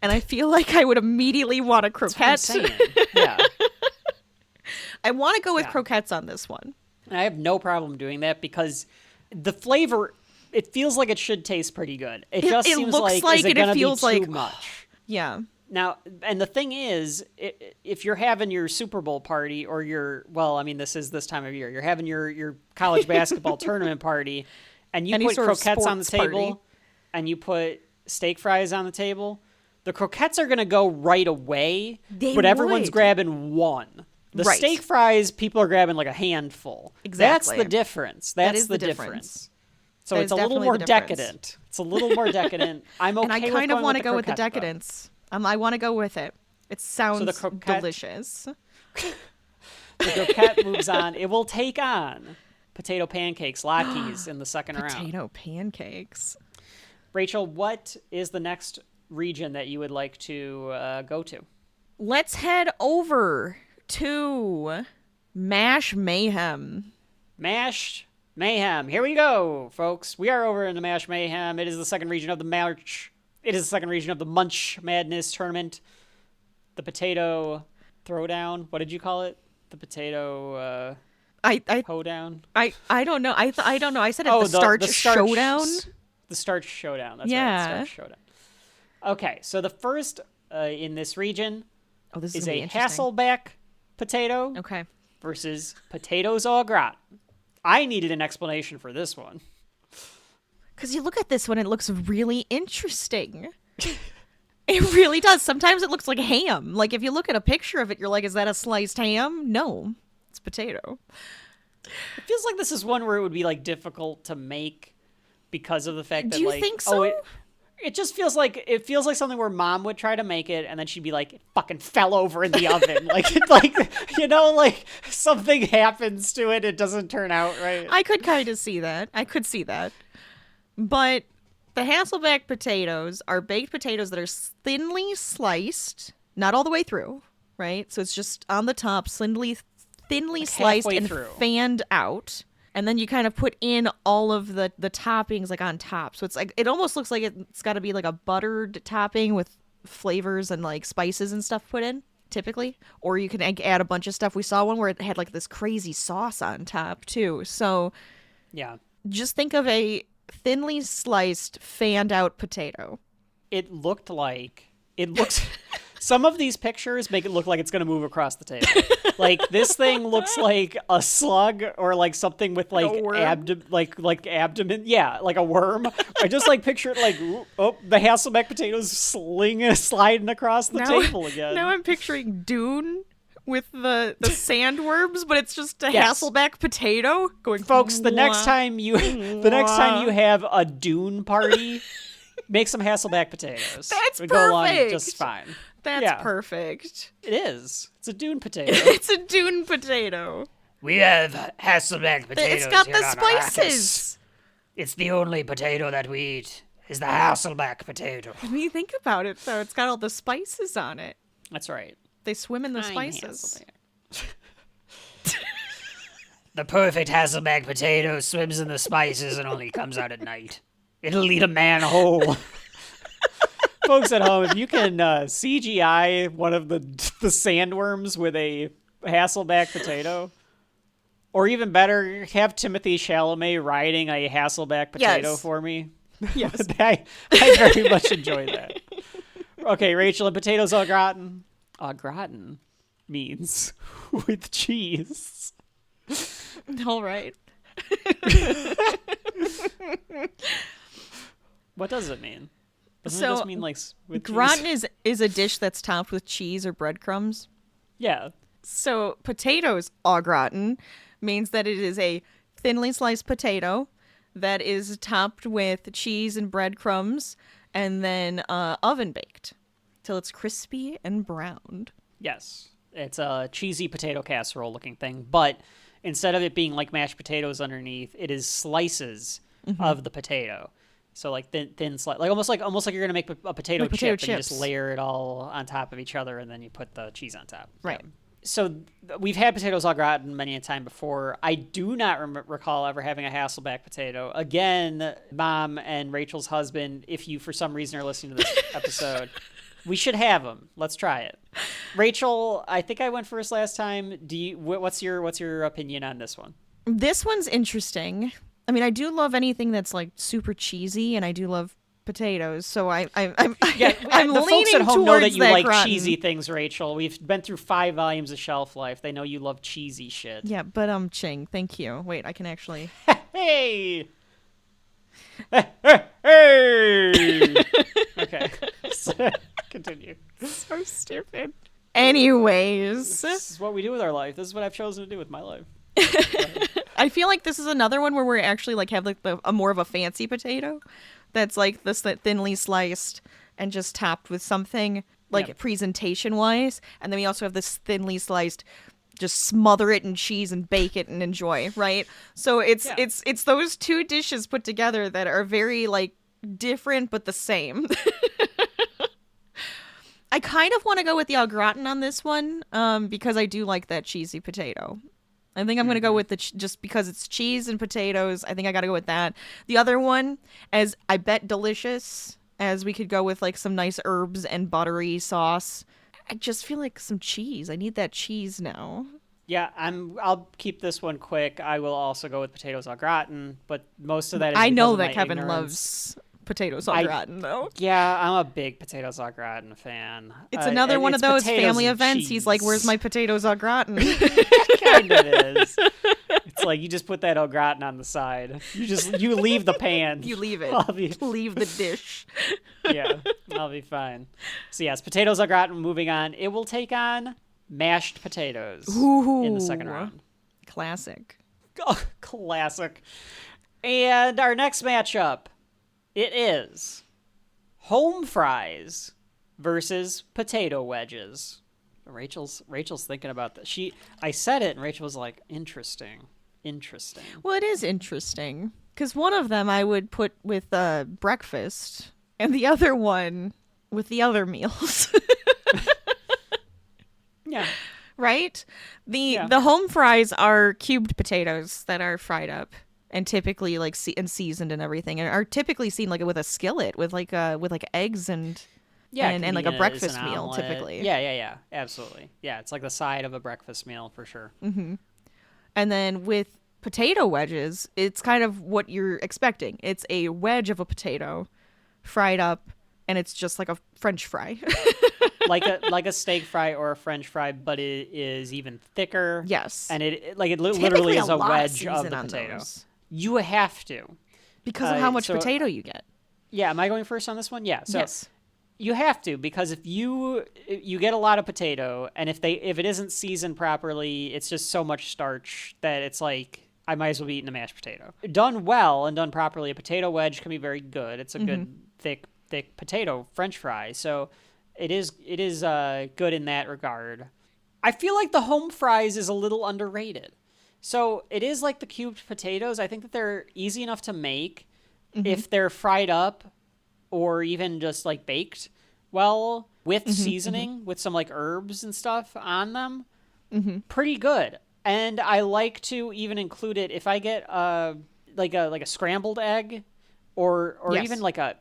And I feel like I would immediately want a croquette. That's what I'm saying. Yeah. I want to go with Yeah. croquettes on this one. And I have no problem doing that because the flavor, it feels like it should taste pretty good. It just it seems looks like, like is it it, it gonna feels be too like- much? Yeah. Now, and the thing is, if you're having your Super Bowl party or this is this time of year, you're having your college basketball tournament party, and you Any put sort of croquettes on the sports table, party. and you put steak fries on the table, the croquettes are going to go right away, They but everyone's would. grabbing one. The Right. steak fries, people are grabbing like a handful. Exactly. That's the difference. That's is the the difference. difference. So That it's is a little definitely more the difference. decadent. It's a little more decadent. I'm okay And I with kind of going want to go with the croquette, though. decadence. I want to go with it. It sounds croquette- delicious. The croquette moves on. It will take on potato pancakes, latkes in the second round. Potato pancakes. Rachel, what is the next region that you would like to go to? Let's head over to Mash Mayhem. Mash Mayhem. Here we go, folks. We are over in the Mash Mayhem. It is the second region of the Munch Madness tournament. The potato throwdown. What did you call it? The potato I hoedown. I don't know. I don't know. I said it the starch showdown. The starch showdown. That's Yeah. right. Starch showdown. Okay, so the first in this region Oh, this is gonna be a interesting. Hasselback potato Okay. versus potatoes au gratin. I needed an explanation for this one. Because you look at this one, it looks really interesting. It really does. Sometimes it looks like ham. Like, if you look at a picture of it, you're like, is that a sliced ham? No, it's potato. It feels like this is one where it would be like difficult to make because of the fact that Do you like think so? it just feels like something where mom would try to make it and then she'd be like, it fucking fell over in the oven. Like something happens to it, it doesn't turn out right. I could kind of see that. But the Hasselback potatoes are baked potatoes that are thinly sliced, not all the way through, right? So it's just on the top, thinly sliced halfway and through. fanned out. and then you kind of put in all of the toppings like on top. So it's like it almost looks like it's got to be like a buttered topping with flavors and like spices and stuff put in typically, or you can add a bunch of stuff. We saw one where it had like this crazy sauce on top too. So Yeah. just think of a thinly sliced, fanned out potato. It looks some of these pictures make it look like it's going to move across the table. Like this thing looks like a slug or like something with like abdomen. Yeah, like a worm. I just like picture it like, the Hasselback potatoes sliding across the table again. Now I'm picturing Dune with the sandworms, but it's just a Yes. Hasselback potato going. Folks, the next time you have a Dune party, make some Hasselback potatoes. That's we go along perfect. just fine. That's perfect. It is. It's a Dune potato. It's a Dune potato. We have Hasselback potatoes. It's got here the on Arrakis. spices. It's the only potato that we eat. Is the Hasselback potato. When you think about it, though, it's got all the spices on it. That's right. They swim in the Fine spices. Hasselback. The perfect Hasselback potato swims in the spices and only comes out at night. It'll eat a man whole. Folks at home, if you can CGI one of the sandworms with a Hasselback potato, or even better, have Timothée Chalamet riding a Hasselback potato Yes. for me. Yes. I very much enjoy that. Okay, Rachel, and potatoes au gratin. Au gratin means with cheese. All right. What does it mean? Doesn't it So, just mean like with Gratin cheese? is a dish that's topped with cheese or breadcrumbs. Yeah. So potatoes au gratin means that it is a thinly sliced potato that is topped with cheese and breadcrumbs and then oven baked till it's crispy and browned. Yes. It's a cheesy potato casserole looking thing, but instead of it being like mashed potatoes underneath, it is slices of the potato. So like thin slice, like almost like you're gonna make a potato Like potato chip, and you just chips. layer it all on top of each other, and then you put the cheese on top. Right. Yeah. So we've had potatoes au gratin many a time before. I do not recall ever having a Hasselback potato. Again, Mom and Rachel's husband, if you for some reason are listening to this episode, we should have them. Let's try it. Rachel, I think I went first last time. What's your opinion on this one? This one's interesting. I mean, I do love anything that's like super cheesy, and I do love potatoes. So I'm I'm the leaning folks at home know towards that you that like gratin. cheesy things, Rachel. We've been through 5 volumes of Shelf Life. They know you love cheesy shit. Yeah, but Ching, thank you. Wait, I can actually. Hey! Hey! Okay. Continue. So stupid. Anyways, This is what we do with our life. This is what I've chosen to do with my life. I feel like this is another one where we're actually like have like a more of a fancy potato that's like this thinly sliced and just topped with something like presentation wise, and then we also have this thinly sliced just smother it in cheese and bake it and enjoy, right? So it's those two dishes put together that are very like different but the same. I kind of want to go with the au gratin on this one because I do like that cheesy potato. I think I'm going to go with just because it's cheese and potatoes. I think I got to go with that. The other one, as I bet delicious, as we could go with like some nice herbs and buttery sauce. I just feel like some cheese. I need that cheese now. Yeah, I'll keep this one quick. I will also go with potatoes au gratin, but most of that is I because know of that my Kevin ignorance. loves potatoes au gratin, though. Yeah, I'm a big potatoes au gratin fan. It's another one of those potatoes family and events. He's like, "Where's cheese. my potatoes au gratin?" Kind of is. It's like you just put that au gratin on the side. You leave the pan. You leave it. I'll be, Leave the dish. yeah, I'll be fine. So yes, potatoes au gratin. Moving on, it will take on mashed potatoes in the second Ooh. round. Classic. Oh, classic. And our next matchup, it is home fries versus potato wedges. Rachel's thinking about this. I said it, and Rachel was like, "Interesting." Well, it is interesting because one of them I would put with breakfast, and the other one with the other meals. Yeah. right? The home fries are cubed potatoes that are fried up and typically like and seasoned and everything, and are typically seen like with a skillet with like eggs and and like a breakfast meal omelet. typically. Yeah, absolutely. Yeah, it's like the side of a breakfast meal for sure. Mm-hmm. And then with potato wedges, it's kind of what you're expecting. It's a wedge of a potato fried up, and it's just like a French fry. like a steak fry or a French fry, but it is even thicker. Yes. And it literally Typically is a lot wedge of season the on potato. those. You have to. Because of how much potato you get. Yeah, am I going first on this one? Yeah. So yes. You have to, because if you get a lot of potato, and if it isn't seasoned properly, it's just so much starch that it's like I might as well be eating a mashed potato. Done well and done properly, a potato wedge can be very good. It's a good thick potato French fry. So it is good in that regard. I feel like the home fries is a little underrated. So it is like the cubed potatoes. I think that they're easy enough to make if they're fried up or even just like baked well with seasoning with some like herbs and stuff on them. Pretty good. And I like to even include it if I get like a scrambled egg or Yes. even like a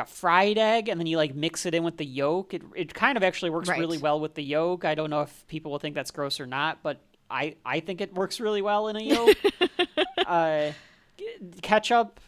fried egg, and then you like mix it in with the yolk. It kind of actually works really well with the yolk. I don't know if people will think that's gross or not, but I think it works really well in a yolk. Ketchup,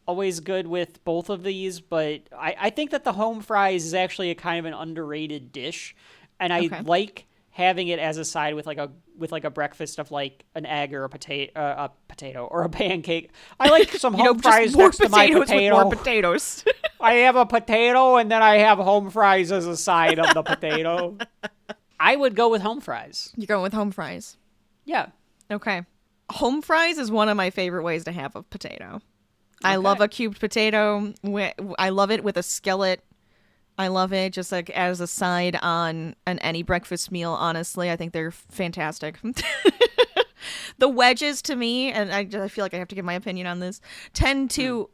always good with both of these, but I think that the home fries is actually a kind of an underrated dish, and I like having it as a side with like a breakfast of like an egg or a potato or a pancake. I like some home fries next to my potato. With more potatoes. I have a potato and then I have home fries as a side of the potato. I would go with home fries. You're going with home fries. Yeah. Okay. Home fries is one of my favorite ways to have a potato. I love a cubed potato. I love it with a skillet. I love it just like as a side on any breakfast meal, honestly. I think they're fantastic. The wedges to me, and I feel like I have to give my opinion on this, tend to,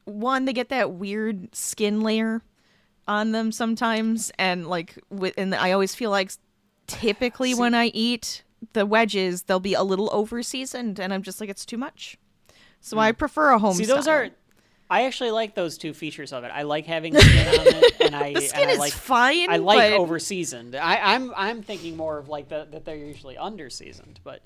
one, they get that weird skin layer on them sometimes. And I always feel like typically when I eat the wedges, they'll be a little over seasoned. And I'm just like, it's too much. So I prefer a home style. I actually like those two features of it. I like having the skin on it, and the skin is fine. I like but... over seasoned. I'm thinking more of like that they're usually under seasoned, but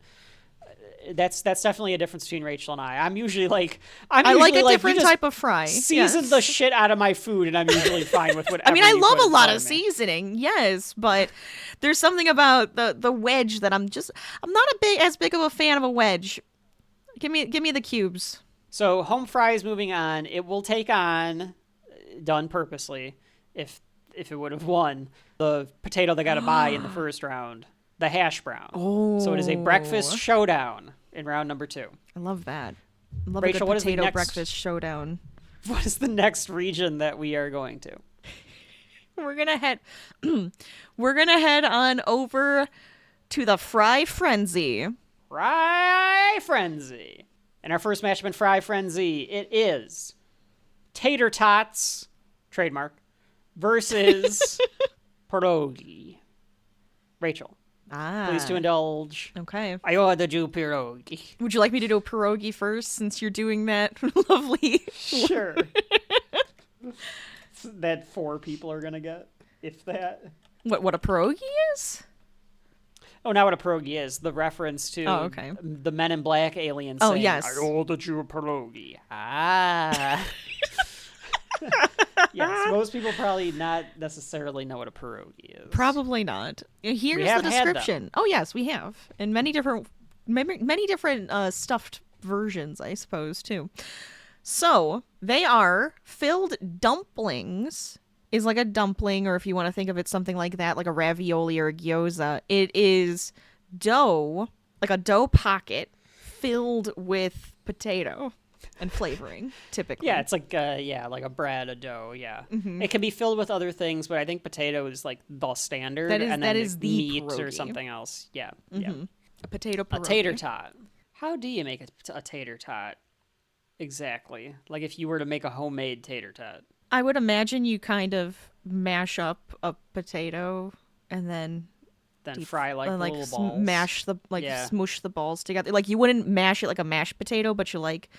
that's definitely a difference between Rachel and I. I'm usually like I like a different type of fry. Season the shit out of my food, and I'm usually fine with whatever. I mean, I love a lot of seasoning, yes, but there's something about the wedge that I'm not as big of a fan of a wedge. Give me the cubes. So home fries, moving on, it will take on, done purposely, if it would have won, the potato they got to buy in the first round, the hash brown. Oh. So it is a breakfast showdown in round number 2. I love that. I love Rachel, a good what is the potato next breakfast showdown. What is the next region that we are going to? We're gonna head on over to the Fry Frenzy. Fry Frenzy. And our first matchup in Fry Frenzy, it is Tater Tots, trademark, versus pierogi. Rachel, please to indulge. Okay. I ordered you pierogi. Would you like me to do a pierogi first, since you're doing that lovely? Sure. That 4 people are gonna get, if that. What a pierogi is? Oh, not what a pierogi is. The reference to the Men in Black aliens saying, yes. I ordered you a pierogi. Ah. Yes, most people probably not necessarily know what a pierogi is. Probably not. Here's the description. Oh, yes, we have. And many different stuffed versions, I suppose, too. So, they are filled dumplings. Is like a dumpling, or if you want to think of it something like that, like a ravioli or a gyoza. It is dough, like a dough pocket filled with potato and flavoring, typically. Yeah, it's like a bread, a dough, yeah. Mm-hmm. It can be filled with other things, but I think potato is like the standard, and then the meat pierogi. Or something else. Yeah, yeah. A potato pierogi. A tater tot. How do you make a tater tot? Exactly. Like if you were to make a homemade tater tot. I would imagine you kind of mash up a potato and then Then fry like and, little balls. Mash the smoosh the balls together. Like you wouldn't mash it like a mashed potato, but you like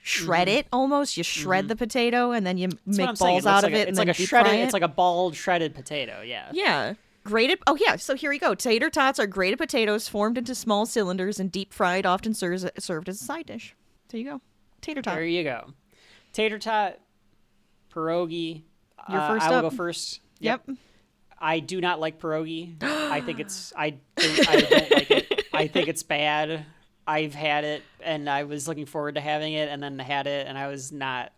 shred it almost. You shred the potato and then you make balls out of it. It's and like then a shredded. fry it. It's like a balled shredded potato. Yeah. Yeah. Grated. Oh yeah. So here we go. Tater tots are grated potatoes formed into small cylinders and deep fried, often served as a side dish. There you go. Tater tot. There you go. Tater tot, pierogi. You're first I will up. go first. Yep. I do not like pierogi. I think it's. I don't like it. I think it's bad. I've had it, and I was looking forward to having it, and then had it, and I was not.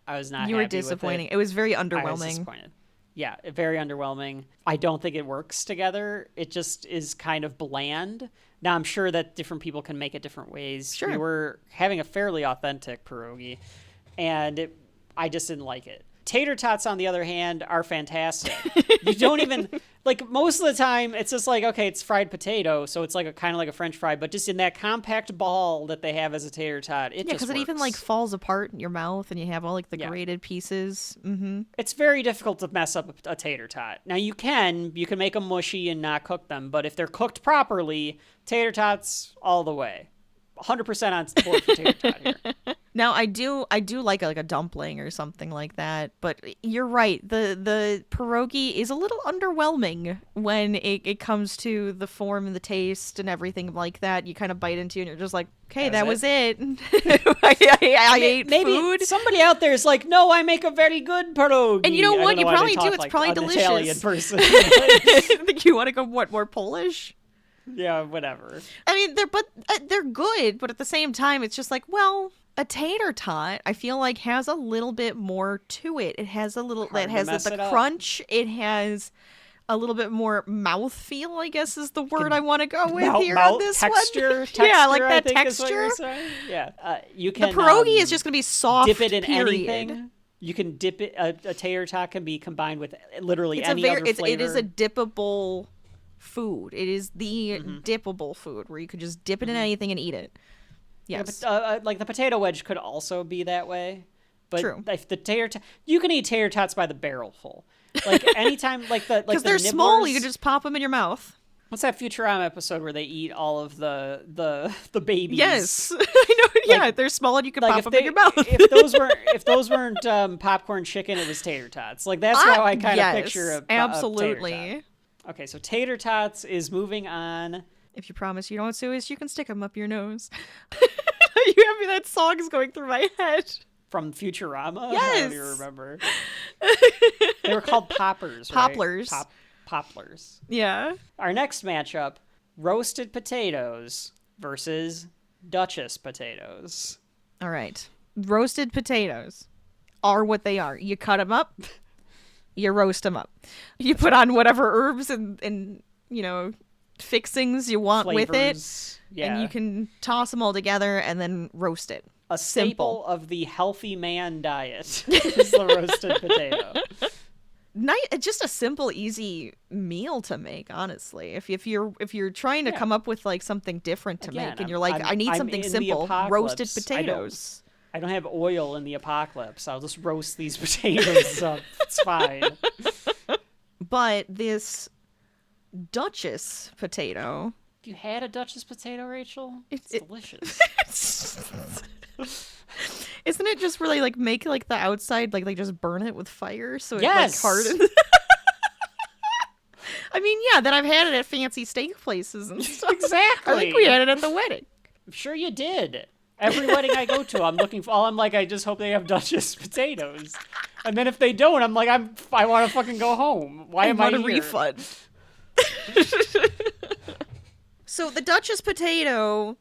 You were disappointing. It was very underwhelming. I was disappointed. Yeah, very underwhelming. I don't think it works together. It just is kind of bland. Now, I'm sure that different people can make it different ways. Sure. We were having a fairly authentic pierogi, and I just didn't like it. Tater tots, on the other hand, are fantastic. You don't even, like, most of the time, it's just like, okay, it's fried potato, so it's like kind of like a French fry, but just in that compact ball that they have as a tater tot, it just because it even like works. falls apart in your mouth, and you have all like the grated pieces. Mm-hmm. It's very difficult to mess up a tater tot. Now, you can make them mushy and not cook them, but if they're cooked properly, tater tots all the way. 100% on board for tater tot here. Now I do like a dumpling or something like that, but you're right. The pierogi is a little underwhelming when it comes to the form and the taste and everything like that. You kind of bite into it and you're just like, okay, that was it. I ate maybe food. Somebody out there is like, no, I make a very good pierogi. And you know I what? don't You why they probably talk do. It's like probably an delicious. Italian person. I think you want to go more Polish? Yeah, whatever. I mean, they're good, but at the same time, it's just like, well, a tater tot, I feel like has a little bit more to it. It has a little, it has the crunch. It has a little bit more mouthfeel, I guess is the word I want to go with here on this texture, one. Yeah, like I that think is what texture. you're saying. Yeah, you can. The pierogi is just going to be soft. Dip it in period. anything. You can dip it. A tater tot can be combined with literally It's any other flavor. It is a dippable food. It is the dippable food where you could just dip it in anything and eat it. Yes. Yeah, like the potato wedge could also be that way. But True. if the you can eat tater tots by the barrel full. Like anytime, because they're small, you can just pop them in your mouth. What's that Futurama episode where they eat all of the babies? Yes, I know. Yeah, they're small and you can pop them in your mouth. if those weren't popcorn chicken, it was tater tots. Like that's how I kind of picture a absolutely. tater tot. Okay, so tater tots is moving on. If you promise you don't sue us, you can stick them up your nose. You have me. That song is going through my head. From Futurama? Yes. I don't even remember. They were called poppers, right? Poplars. Poplars. Yeah. Our next matchup, roasted potatoes versus Duchess potatoes. All right. Roasted potatoes are what they are. You cut them up. You roast them up. You put on whatever herbs and fixings you want with it. Yeah. And you can toss them all together and then roast it. A staple of the healthy man diet is the roasted potato. Just a simple, easy meal to make. Honestly, if you're trying to come up with like something different to make, and you're like, I need something simple, roasted potatoes. I don't have oil in the apocalypse. I'll just roast these potatoes up. It's fine. But this Duchess potato. Have you had a Duchess potato, Rachel? It's delicious. Isn't it just really like make like the outside like they just burn it with fire so it Yes! like hardens? I mean, yeah, then I've had it at fancy steak places and stuff. Exactly. I think we had it at the wedding. I'm sure you did. Every wedding I go to, I'm looking for. I just hope they have Duchess potatoes. And then if they don't, I'm like, I want to fucking go home. Why am I here? A refund. So the Duchess potato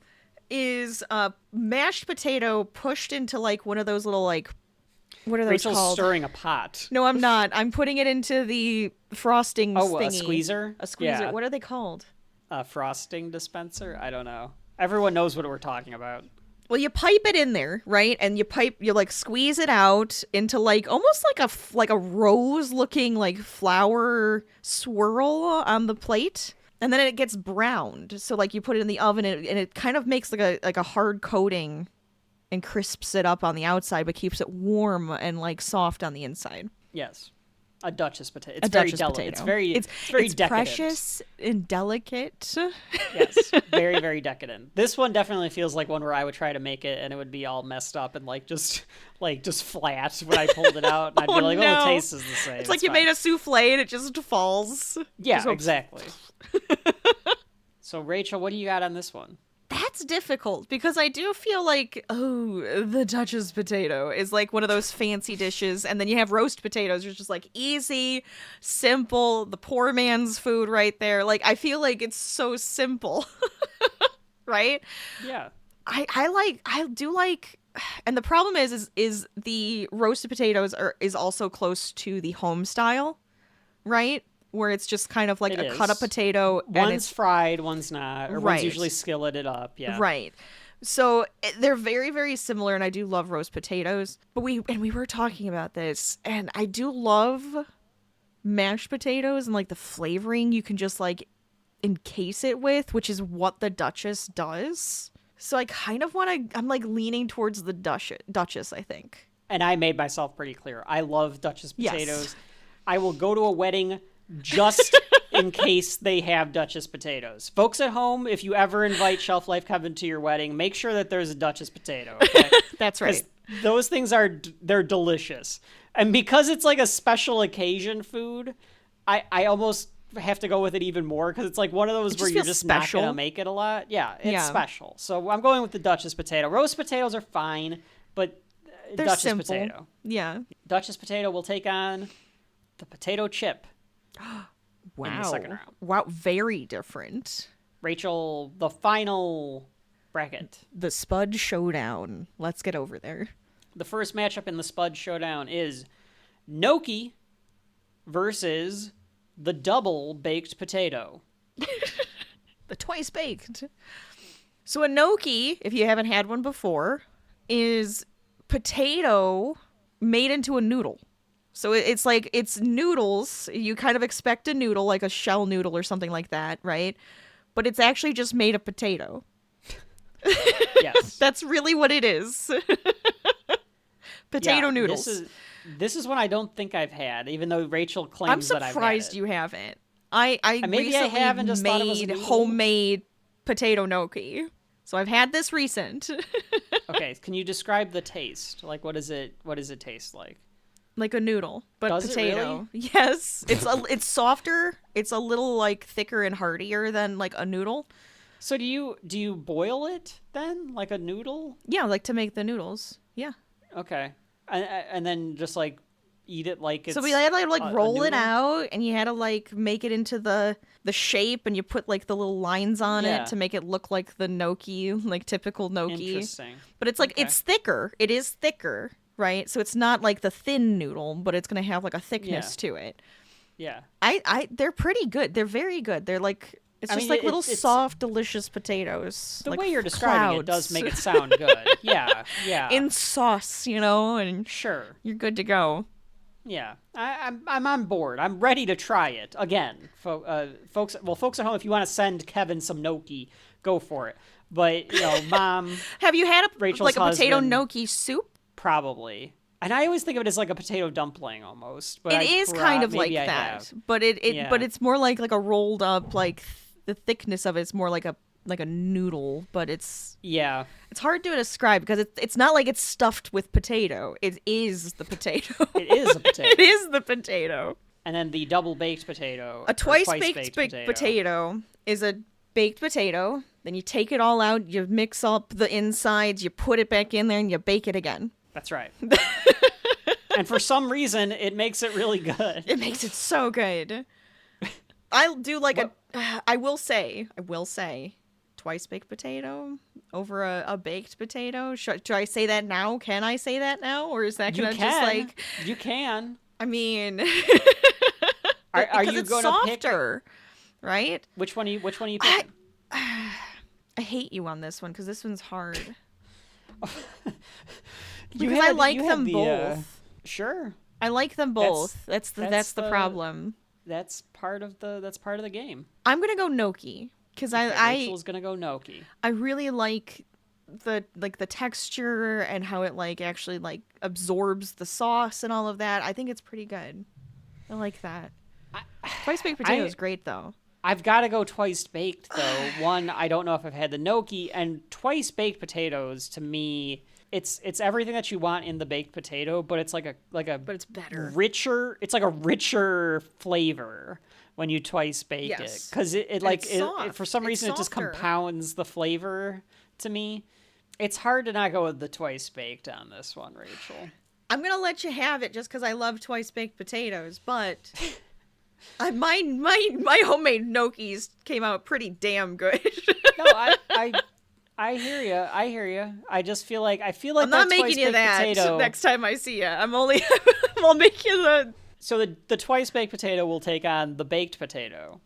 is a mashed potato pushed into like one of those little like, what are those Rachel's called? stirring a pot. No, I'm not. I'm putting it into the frosting thingy. A squeezer? A squeezer. Yeah. What are they called? A frosting dispenser? I don't know. Everyone knows what we're talking about. Well, you pipe it in there, right? And you like squeeze it out into like almost like a rose-looking like flour swirl on the plate, and then it gets browned. So like you put it in the oven, and it kind of makes like a hard coating, and crisps it up on the outside, but keeps it warm and like soft on the inside. Yes. A Duchess potato. It's A very Duchess delicate. potato. It's very it's decadent. precious and delicate. Yes, very, very decadent. This one definitely feels like one where I would try to make it and it would be all messed up and just flat when I pulled it out. And I'd be like, no. oh, the taste is the same. It's like you made a souffle and it just falls. Yeah, Just exactly. So, Rachel, what do you got on this one? That's difficult because I do feel like, the Duchess potato is like one of those fancy dishes, and then you have roast potatoes, which is just like easy, simple, the poor man's food right there. Like, I feel like it's so simple, right? Yeah. I do like, and the problem is the roasted potatoes is also close to the home style, right? Where it's just kind of like It a is. cut up potato, and One's it's fried, one's not. Or Right. one's usually skilleted up. Yeah. right. So they're very, very similar, and I do love roast potatoes. But we were talking about this, and I do love mashed potatoes and like the flavoring you can just like encase it with, which is what the Duchess does. So I kind of want to. I'm like leaning towards the Duchess. I think. And I made myself pretty clear. I love Duchess Yes. potatoes. I will go to a wedding just in case they have Duchess potatoes. Folks at home, if you ever invite Shelf Life Kevin to your wedding, make sure that there's a Duchess potato. Okay? That's right. 'Cause those things they're delicious. And because it's like a special occasion food, I almost have to go with it even more because it's like one of those It where just you're feels just not special. going to make it a lot. Yeah, it's Yeah. special. So I'm going with the Duchess potato. Roast potatoes are fine, but They're Duchess simple. potato. Yeah. Duchess potato will take on the potato chip. Wow. In the second round. Wow. Very different. Rachel, the final bracket. The Spud Showdown. Let's get over there. The first matchup in the Spud Showdown is gnocchi versus the double baked potato. The twice baked. So a gnocchi, if you haven't had one before, is potato made into a noodle. So it's like, it's noodles. You kind of expect a noodle, like a shell noodle or something like that, right? But it's actually just made of potato. Yes. That's really what it is. Potato Yeah, noodles. This is one I don't think I've had, even though Rachel I'm claims that I've had surprised it. you haven't. I maybe I recently have and just thought it was a made noodle. homemade potato gnocchi. So I've had this recent. Okay, can you describe the taste? Like, what does it taste like? Like a noodle, but Does it potato. Yes, it's softer. It's a little like thicker and heartier than like a noodle. So do you boil it then, like a noodle? Yeah, like to make the noodles. Yeah. Okay, and then just like eat it like it's. So we had to like a roll it noodle? out, and you had to like make it into the shape, and you put like the little lines on Yeah. it to make it look like the gnocchi, like typical gnocchi. Interesting. But it's like Okay. it's thicker. It is thicker, right? So it's not like the thin noodle, but it's gonna have like a thickness to it. Yeah. They're pretty good. They're very good. They're like it's I just mean, like little it's- soft, delicious potatoes. The like way you're describing clouds. it does make it sound good. Yeah. Yeah. in sauce, and Sure. you're good to go. Yeah, I'm on board. I'm ready to try it again, folks. Well, folks at home, if you want to send Kevin some gnocchi, go for it. But Mom, Have you had Rachel's like a potato husband- gnocchi soup? probably. And I always think of it as like a potato dumpling almost. But It is kind of like maybe I that, have. but Yeah. but it's more like a rolled up, like the thickness of it's more like a noodle, but it's Yeah, hard to describe because it's not like it's stuffed with potato. It is the potato. it is a potato. It is the potato. And then the double baked potato. A or twice baked baked potato is a baked potato. Then you take it all out, you mix up the insides, you put it back in there, and you bake it again. That's right. And for some reason, it makes it really good. It makes it so good. I'll do like I will say, twice baked potato over a baked potato. Should I say that now? Can I say that now, or is that You gonna can. just like? You can. I mean, Are because you it's going to pick? softer, right? Which one are you picking? I hate you on this one because this one's hard. You Because I had- like you had them the, both. Sure. I like them both. That's the the- problem. That's part of the game. I'm gonna go gnocchi because Rachel's gonna go gnocchi. I really like the texture and how it like actually like absorbs the sauce and all of that. I think it's pretty good. I like that. Twice baked potato is great, though. I've got to go twice baked, though. One, I don't know if I've had the gnocchi, and twice baked potatoes, to me, it's everything that you want in the baked potato, but it's but it's better. Richer. It's like a richer flavor when you twice bake it, because it for some reason it just compounds the flavor to me. It's hard to not go with the twice baked on this one, Rachel. I'm gonna let you have it just because I love twice baked potatoes, but my homemade gnocchis came out pretty damn good. No, I hear you. I hear you. I just feel like I'm not making you that potato, next time I see you. I'll make you the. So the twice baked potato will take on the baked potato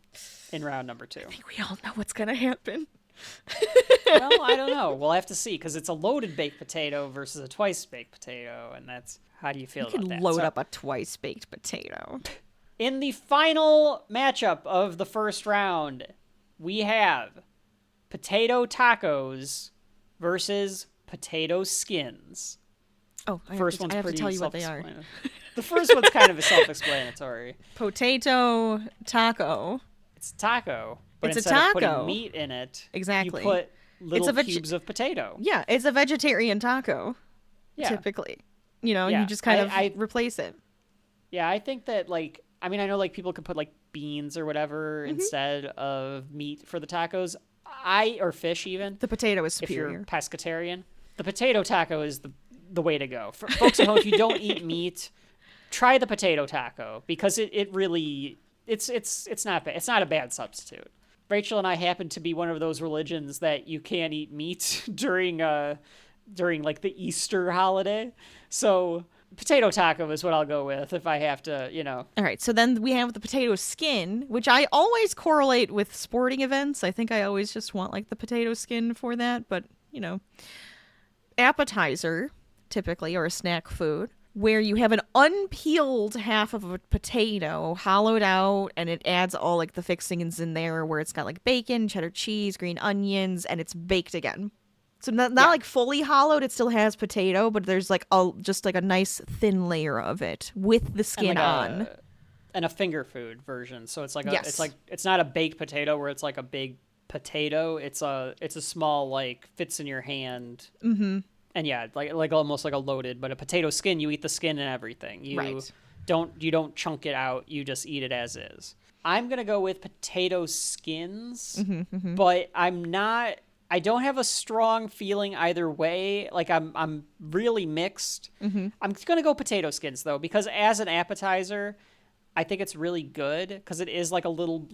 in round number 2. I think we all know what's gonna happen. Well, I don't know. We'll have to see, because it's a loaded baked potato versus a twice baked potato, and that's how do you feel about that? You can load up a twice baked potato. In the final matchup of the first round, we have potato tacos versus potato skins. Oh, I one's have to pretty tell you what they are. self-explanatory. The first one's kind of self-explanatory. Potato taco. It's taco, but It's a instead of taco. putting meat in it, Exactly. you put little It's a cubes of potato. Yeah, it's a vegetarian taco. Yeah. Typically, you Yeah. just kind of replace it. Yeah, I think that, I know, people could put, beans or whatever Mm-hmm. instead of meat for the tacos. Or fish, even. The potato is If superior. you're pescatarian. The potato taco is the way to go. For folks at home, if you don't eat meat, try the potato taco, because it really, it's not bad. It's not a bad substitute. Rachel and I happen to be one of those religions that you can't eat meat during the Easter holiday. So potato taco is what I'll go with if I have to, All right, so then we have the potato skin, which I always correlate with sporting events. I think I always just want the potato skin for that, but appetizer typically, or a snack food, where you have an unpeeled half of a potato hollowed out, and it adds all the fixings in there, where it's got bacon, cheddar cheese, green onions, and it's baked again. So not fully hollowed, it still has potato, but there's just a nice thin layer of it with the skin on. And a finger food version. So it's Yes. it's not a baked potato where it's a big potato. It's a small fits in your hand. Mm-hmm. And yeah, almost like a loaded, but a potato skin, you eat the skin and everything. You don't chunk it out, you just eat it as is. I'm gonna go with potato skins, but I don't have a strong feeling either way. I'm really mixed. I'm gonna go potato skins though, because as an appetizer, I think it's really good, because it is a little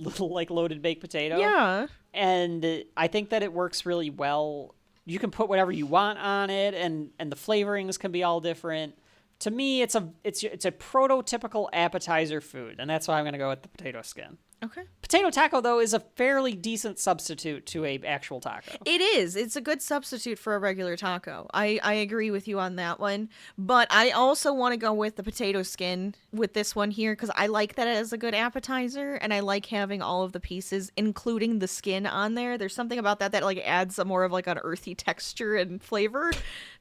loaded baked potato. Yeah. And I think that it works really well. You can put whatever you want on it, and the flavorings can be all different. To me, it's a prototypical appetizer food, and that's why I'm going to go with the potato skin. Okay. Potato taco, though, is a fairly decent substitute to a actual taco. It is. It's a good substitute for a regular taco. I agree with you on that one. But I also want to go with the potato skin with this one here, because I like that as a good appetizer, and I like having all of the pieces, including the skin on there. There's something about that adds a more of an earthy texture and flavor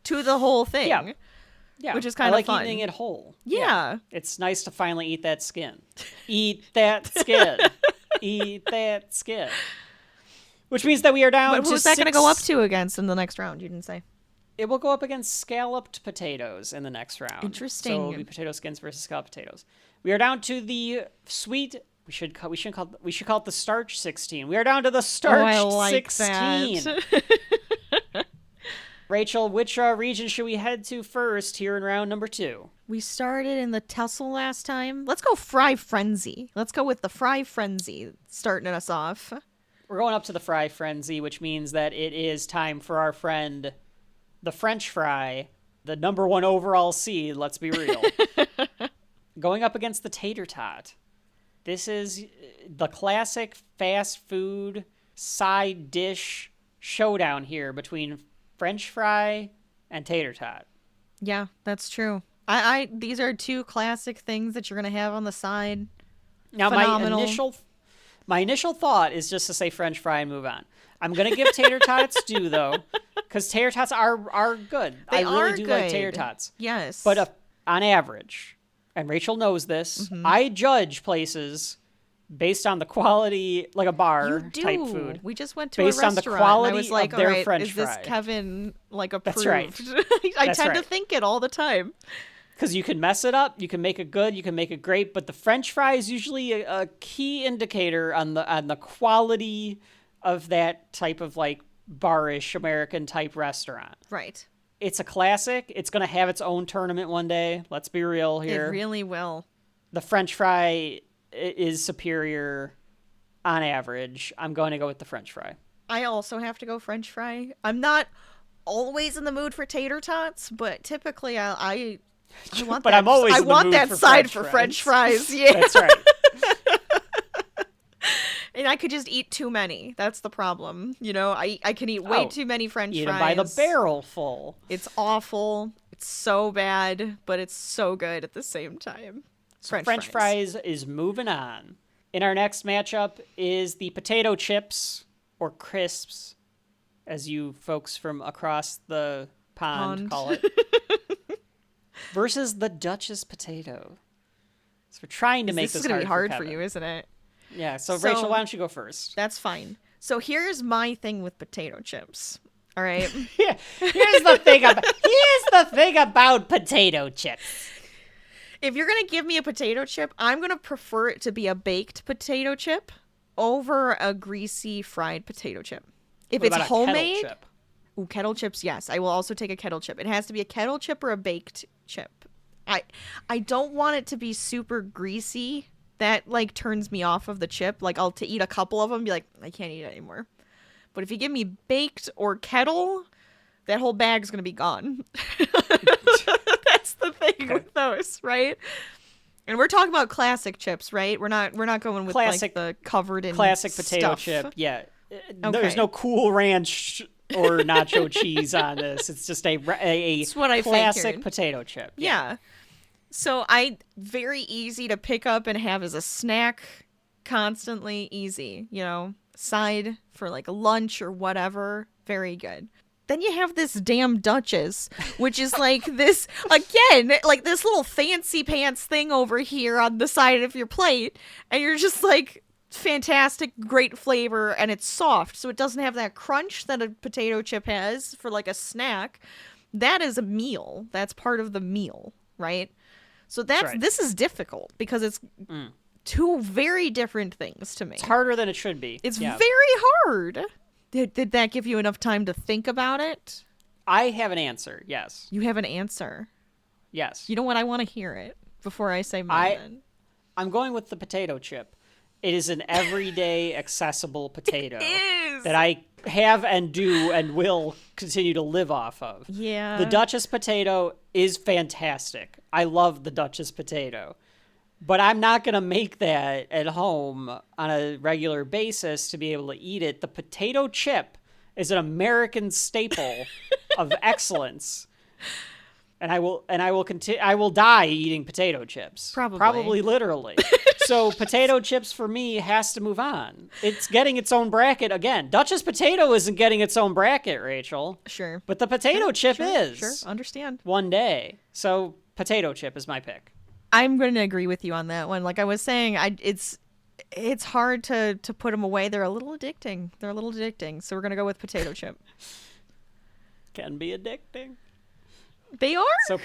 to the whole thing. Yeah. Yeah, which is kind of fun. I like eating it whole. Yeah. It's nice to finally eat that skin. Eat that skin. Eat that skin. Which means that we are down to who's that going to go up to against in the next round? You didn't say. It will go up against scalloped potatoes in the next round. Interesting. So it'll be potato skins versus scalloped potatoes. We are down to the sweet. We should call it the starch 16. We are down to the starch 16. That. Rachel, which region should we head to first here in round number 2? We started in the tussle last time. Let's go Fry Frenzy. Let's go with the Fry Frenzy starting us off. We're going up to the Fry Frenzy, which means that it is time for our friend, the French fry, the number 1 overall seed, let's be real. Going up against the tater tot. This is the classic fast food side dish showdown here between French fry and tater tot. Yeah, that's true. These are 2 classic things that you're going to have on the side. Now, Phenomenal. my initial thought is just to say French fry and move on. I'm going to give tater tots due, though, because tater tots are good. They I really are do good. like tater tots. Yes. But on average, and Rachel knows this, I judge places based on the quality, like a bar You do. type food. We just went to based a on the restaurant, and I quality was like, of their all right, French is this fry. Kevin like approved? That's right. I That's tend to right. think it all the time. Because you can mess it up, you can make it good, you can make it great, but the French fry is usually a key indicator on the quality of that type of like bar-ish American type restaurant. Right. It's a classic. It's going to have its own tournament one day. Let's be real here. It really will. The French fry is superior on average. I'm going to go with the French fry. I also have to go French fry. I'm not always in the mood for tater tots, but typically I want But that. I'm always I in the want mood that for side French for fries. French fries. Yeah. That's right. And I could just eat too many. That's the problem. You know, I can eat way Oh, too many French Eat fries. them by the barrel full. It's awful. It's so bad, but it's so good at the same time. French fries is moving on. In our next matchup is the potato chips, or crisps, as you folks from across the pond call it, versus the Duchess potato. So we're trying to make This this is going to be hard for Kevin. you, isn't it? Yeah, so So- Rachel, why don't you go first? That's fine. So here's my thing with potato chips. All right. Yeah, here's the thing about potato chips. If you're going to give me a potato chip, I'm going to prefer it to be a baked potato chip over a greasy fried potato chip. If What it's about a kettle homemade, chip? ooh, kettle chips, yes. I will also take a kettle chip. It has to be a kettle chip or a baked chip. I don't want it to be super greasy. That like turns me off of the chip. Like I'll eat a couple of them and be like, I can't eat it anymore. But if you give me baked or kettle, that whole bag's going to be gone. That's the thing with those, right? And we're talking about classic chips, right? We're not going with Classic- like the covered in Classic potato stuff. chip. Yeah. Okay. There's no Cool Ranch or nacho cheese on this. It's just a That's what I classic figured. potato chip. Yeah. So very easy to pick up and have as a snack, constantly easy, you know, side for like a lunch or whatever. Very good. Then you have this damn Duchess, which is like this, again, like this little fancy pants thing over here on the side of your plate. And you're just like, fantastic, great flavor, and it's soft. So it doesn't have that crunch that a potato chip has for like a snack. That is a meal. That's part of the meal, right? So right. This is difficult because it's two very different things to me. It's harder than it should be. It's Yeah. very hard. Did that give you enough time to think about it? I have an answer. Yes. You have an answer. Yes. You know what? I want to hear it before I say mine. I'm going with the potato chip. It is an everyday accessible potato is. that I have and do and will continue to live off of. Yeah. The Duchess potato is fantastic. I love the Duchess potato. But I'm not going to make that at home on a regular basis to be able to eat it. The potato chip is an American staple of excellence. And I will continue. I will die eating potato chips. Probably literally. So potato chips for me has to move on. It's getting its own bracket again. Duchess potato isn't getting its own bracket, Rachel. Sure. But the potato chip is. Sure, understand. One day. So potato chip is my pick. I'm going to agree with you on that one. Like I was saying, it's hard to put them away. They're a little addicting. So we're going to go with potato chip. Can be addicting. They are? So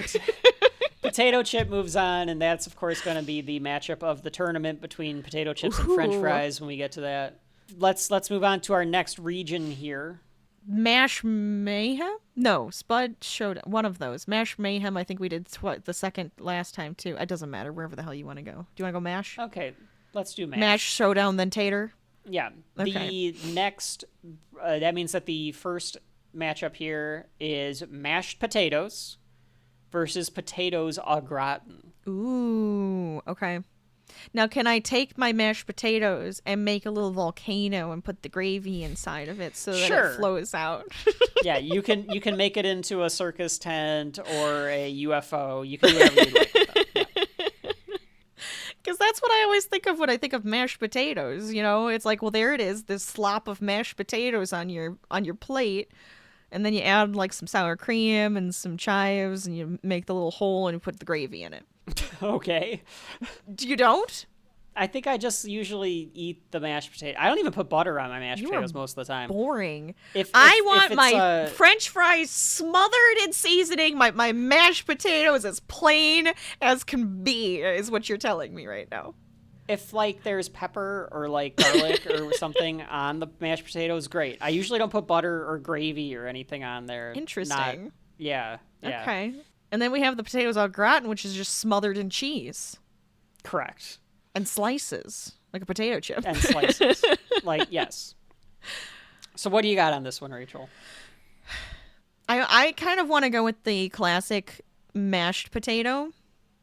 potato chip moves on, and that's, of course, going to be the matchup of the tournament between potato chips and French Ooh. fries when we get to that. Let's move on to our next region here. Mash Mayhem? No, Spud Showdown. One of those. Mash Mayhem, I think we did the second last time, too. It doesn't matter, wherever the hell you want to go. Do you want to go Mash? Okay, let's do Mash Showdown, then Tater? Yeah. Okay. The next, that means that the first matchup here is mashed potatoes versus potatoes au gratin. Ooh, okay. Now, can I take my mashed potatoes and make a little volcano and put the gravy inside of it so that Sure. it flows out? Yeah, you can make it into a circus tent or a UFO. You can do whatever you like with that. Yeah. Because that's what I always think of when I think of mashed potatoes. You know, it's like, well, there it is, this slop of mashed potatoes on your plate, and then you add like some sour cream and some chives, and you make the little hole and you put the gravy in it. Okay. You don't? I think I just usually eat the mashed potato. I don't even put butter on my mashed potatoes most of the time. Boring. I want my French fries smothered in seasoning. My mashed potatoes as plain as can be, is what you're telling me right now. If like there's pepper or like garlic or something on the mashed potatoes, great. I usually don't put butter or gravy or anything on there. Interesting. Yeah. Okay. And then we have the potatoes au gratin, which is just smothered in cheese. Correct. And slices, like a potato chip. And slices. Like, yes. So what do you got on this one, Rachel? I kind of want to go with the classic mashed potato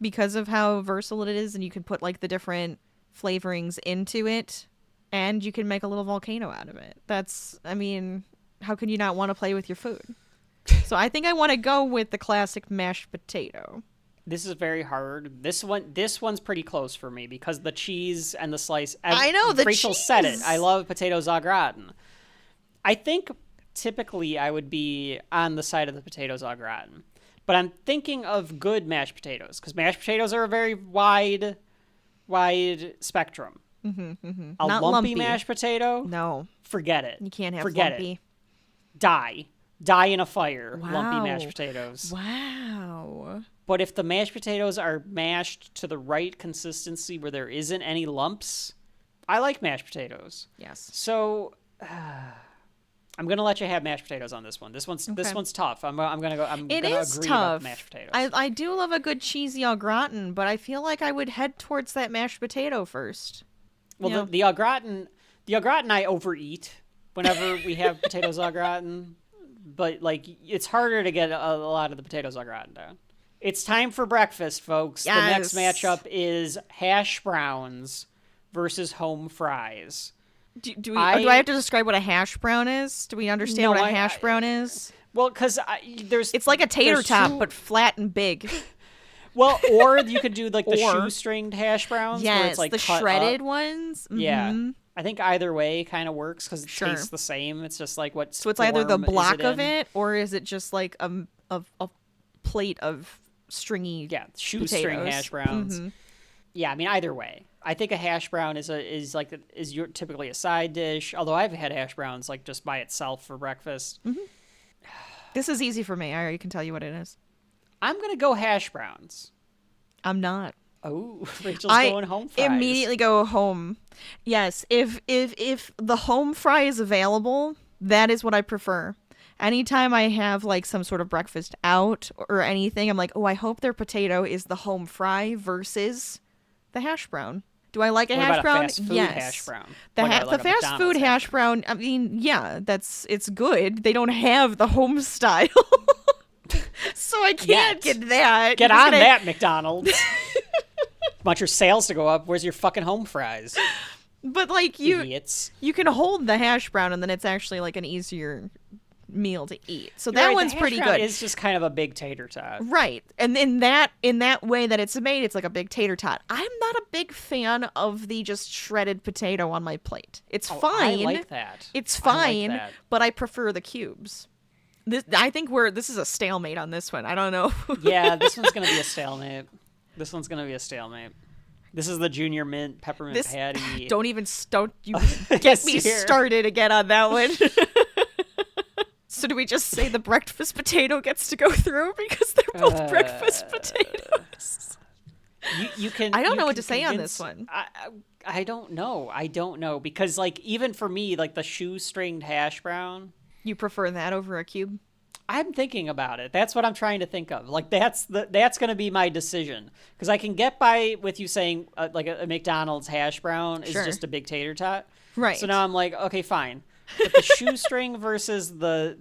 because of how versatile it is, and you can put like the different flavorings into it, and you can make a little volcano out of it. How can you not want to play with your food? So I think I want to go with the classic mashed potato. This is very hard. This one's pretty close for me because the cheese and the slice. I know, the Rachel cheese. said it. I love potatoes au gratin. I think typically I would be on the side of the potatoes au gratin, but I'm thinking of good mashed potatoes because mashed potatoes are a very wide spectrum. A Not lumpy lumpy. mashed potato? No, Forget it. you can't have Forget lumpy. it. Die in a fire. Wow. Lumpy mashed potatoes. Wow. But if the mashed potatoes are mashed to the right consistency where there isn't any lumps, I like mashed potatoes. Yes. So I'm gonna let you have mashed potatoes on this one. This one's tough. I'm gonna go. It gonna is agree tough. About mashed potatoes. I do love a good cheesy au gratin, but I feel like I would head towards that mashed potato first. Well, Yeah. the au gratin I overeat whenever we have potatoes au gratin, but like it's harder to get a lot of the potatoes au gratin down. It's time for breakfast, folks. Yes. The next matchup is hash browns versus home fries. Do I have to describe what a hash brown is? Do we understand No, what a hash brown is? Well, because It's like a tater there's tot, two- but flat and big. Well, or you could do like the Or- shoestringed hash browns, where Yes, it's like the cut shredded up. ones. Yeah, Mhm. I think either way kind of works because it Sure. tastes the same. It's just like what. So it's either the form is block of in. it, or is it just like a plate of stringy shoestring potatoes? hash browns. Mhm. Yeah, I mean either way. I think a hash brown is your typically a side dish. Although I've had hash browns like just by itself for breakfast. This is easy for me. I already can tell you what it is. I'm gonna go hash browns. I'm not. Oh, Rachel's going home fries. Immediately go home. Yes, if the home fry is available, that is what I prefer. Anytime I have like some sort of breakfast out or anything, I'm like, oh, I hope their potato is the home fry versus the hash brown. Do I like a What hash about brown? a fast food Yes. hash brown? The Like the a fast McDonald's food hash brown. I mean, yeah, it's good. They don't have the home style, so I can't Yet. get that. Get You're just on gonna- that, McDonald's. Want your sales to go up? Where's your fucking home fries? But like you Idiots. can hold the hash brown, and then it's actually like an easier meal to eat. So You're that right, the one's hash pretty brown good. It's just kind of a big tater tot. Right. And in that way that it's made, it's like a big tater tot. I'm not a big fan of the just shredded potato on my plate. It's fine. I like that. It's I like fine, that. but I prefer the cubes. I think this is a stalemate on this one. I don't know. Yeah, this one's gonna be a stalemate. This is the junior mint peppermint patty. Don't you Yes, get me here. started again on that one. So do we just say the breakfast potato gets to go through because they're both breakfast potatoes? You can. I don't you know what can to say on convince- this one. I don't know because like even for me like the shoestringed hash brown. You prefer that over a cube? I'm thinking about it. That's what I'm trying to think of. Like that's going to be my decision because I can get by with you saying like a McDonald's hash brown is Sure. just a big tater tot. Right. So now I'm like, okay, fine. But the shoestring versus the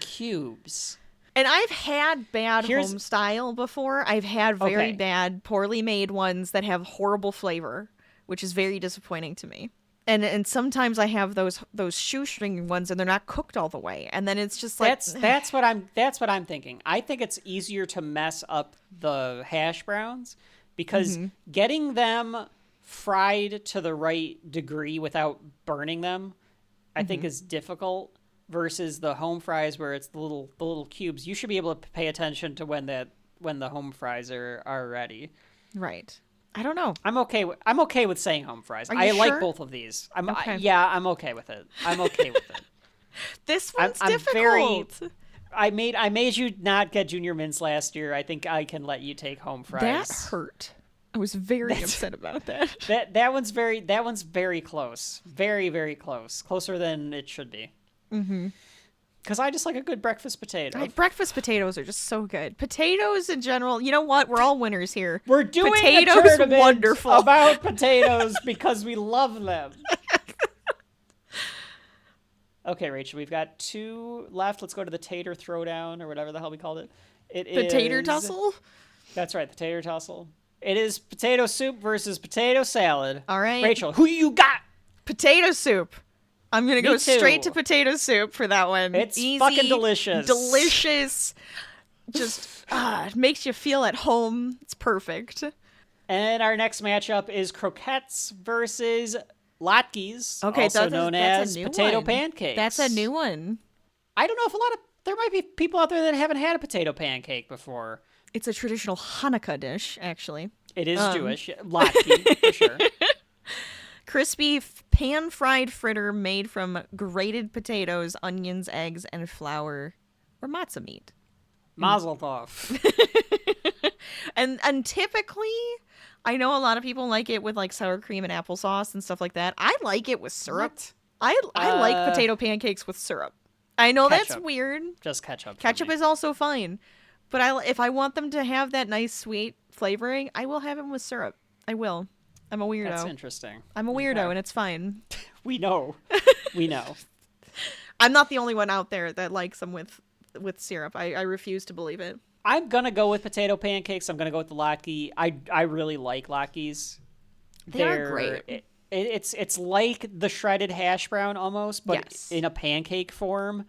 cubes. And I've had bad Here's- home style before. I've had very Okay. bad, poorly made ones that have horrible flavor, which is very disappointing to me. And sometimes I have those shoestring ones and they're not cooked all the way. And then it's just like That's what I'm thinking. I think it's easier to mess up the hash browns because getting them fried to the right degree without burning them, I think is difficult versus the home fries where it's the little cubes. You should be able to pay attention to when the home fries are ready. Right. I don't know. I'm okay with saying home fries. Are you I like sure? both of these. Okay. I'm okay with it. I'm okay with it. This one's I'm difficult. I made you not get junior mints last year. I think I can let you take home fries. That hurt. I was very upset about that. That one's very close. Very, very close. Closer than it should be. Mm-hmm. Because I just like a good breakfast potato. Breakfast potatoes are just so good. Potatoes in general, you know what? We're all winners here. We're doing potatoes a tournament wonderful. about potatoes because we love them. Okay, Rachel, we've got 2 left. Let's go to the tater throwdown or whatever the hell we called it. Potato tussle? That's right, the tater tussle. It is potato soup versus potato salad. All right. Rachel, who you got? Potato soup. I'm going to go too. straight to potato soup for that one. It's easy, fucking delicious. Delicious. Just it makes you feel at home. It's perfect. And our next matchup is croquettes versus latkes, Okay, also known that's as a new potato one. pancakes. That's a new one. I don't know if there might be people out there that haven't had a potato pancake before. It's a traditional Hanukkah dish, actually. It is Jewish. Latke, for sure. Crispy pan-fried fritter made from grated potatoes, onions, eggs, and flour, or matzah meat. Mazel tov. And typically, I know a lot of people like it with like sour cream and applesauce and stuff like that. I like it with syrup. What? I like potato pancakes with syrup. I know that's Ketchup. weird. Just ketchup. for Ketchup me. is also fine. But if I want them to have that nice sweet flavoring, I will have them with syrup. I will. I'm a weirdo. That's interesting. I'm a weirdo, Okay. and it's fine. We know. We know. I'm not the only one out there that likes them with syrup. I refuse to believe it. I'm going to go with potato pancakes. I'm going to go with the latke. I really like latkes. They're great. It's like the shredded hash brown almost, but Yes. in a pancake form.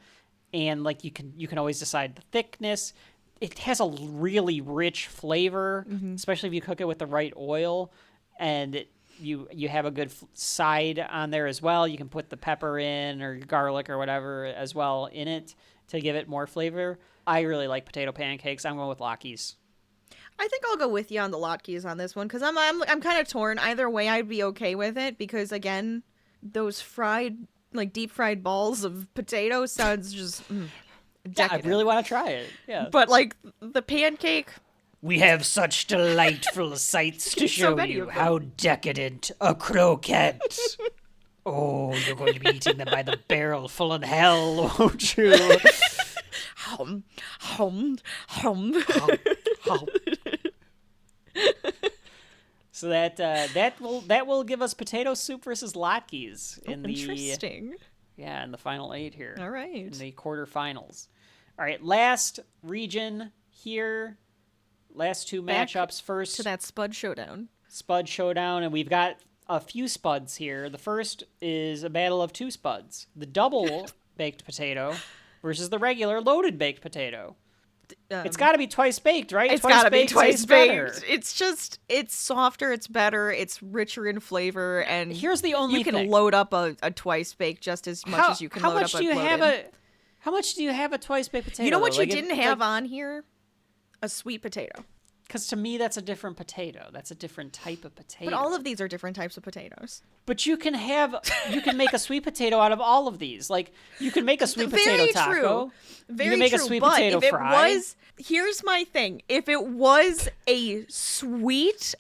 And like you can always decide the thickness. It has a really rich flavor, especially if you cook it with the right oil. And you have a good side on there as well. You can put the pepper in or garlic or whatever as well in it to give it more flavor. I really like potato pancakes. I'm going with latkes. I think I'll go with you on the latkes on this one because I'm kind of torn. Either way, I'd be okay with it because again, those deep fried balls of potato sounds just Yeah, I decadent. really want to try it. Yeah. But like the pancake, We have such delightful sights to So show many you. of them. How decadent a croquette. Oh, you're going to be eating them by the barrel full of hell, won't you? hum, hum, hum. So that will give us potato soup versus latkes in the Interesting. in the final 8 here. All right. In the quarterfinals. All right, last region here. Last 2 Back matchups. First To that Spud Showdown. Spud Showdown, and we've got a few spuds here. The first is a battle of 2 spuds. The double baked potato versus the regular loaded baked potato. It's got to be twice baked, right? It's got to be twice tastes better. baked. It's softer, it's better, it's richer in flavor, and Here's the only you can thing. load up a twice baked just as much as you can load up a loaded. How much do you have a twice baked potato? You know what though? you didn't have on here? A sweet potato. Because to me, that's a different potato. That's a different type of potato. But all of these are different types of potatoes. But you can make a sweet potato out of all of these. Like you can make a sweet potato Very taco. true. Very you can make true. a sweet but potato if it fry. here's my thing. If it was a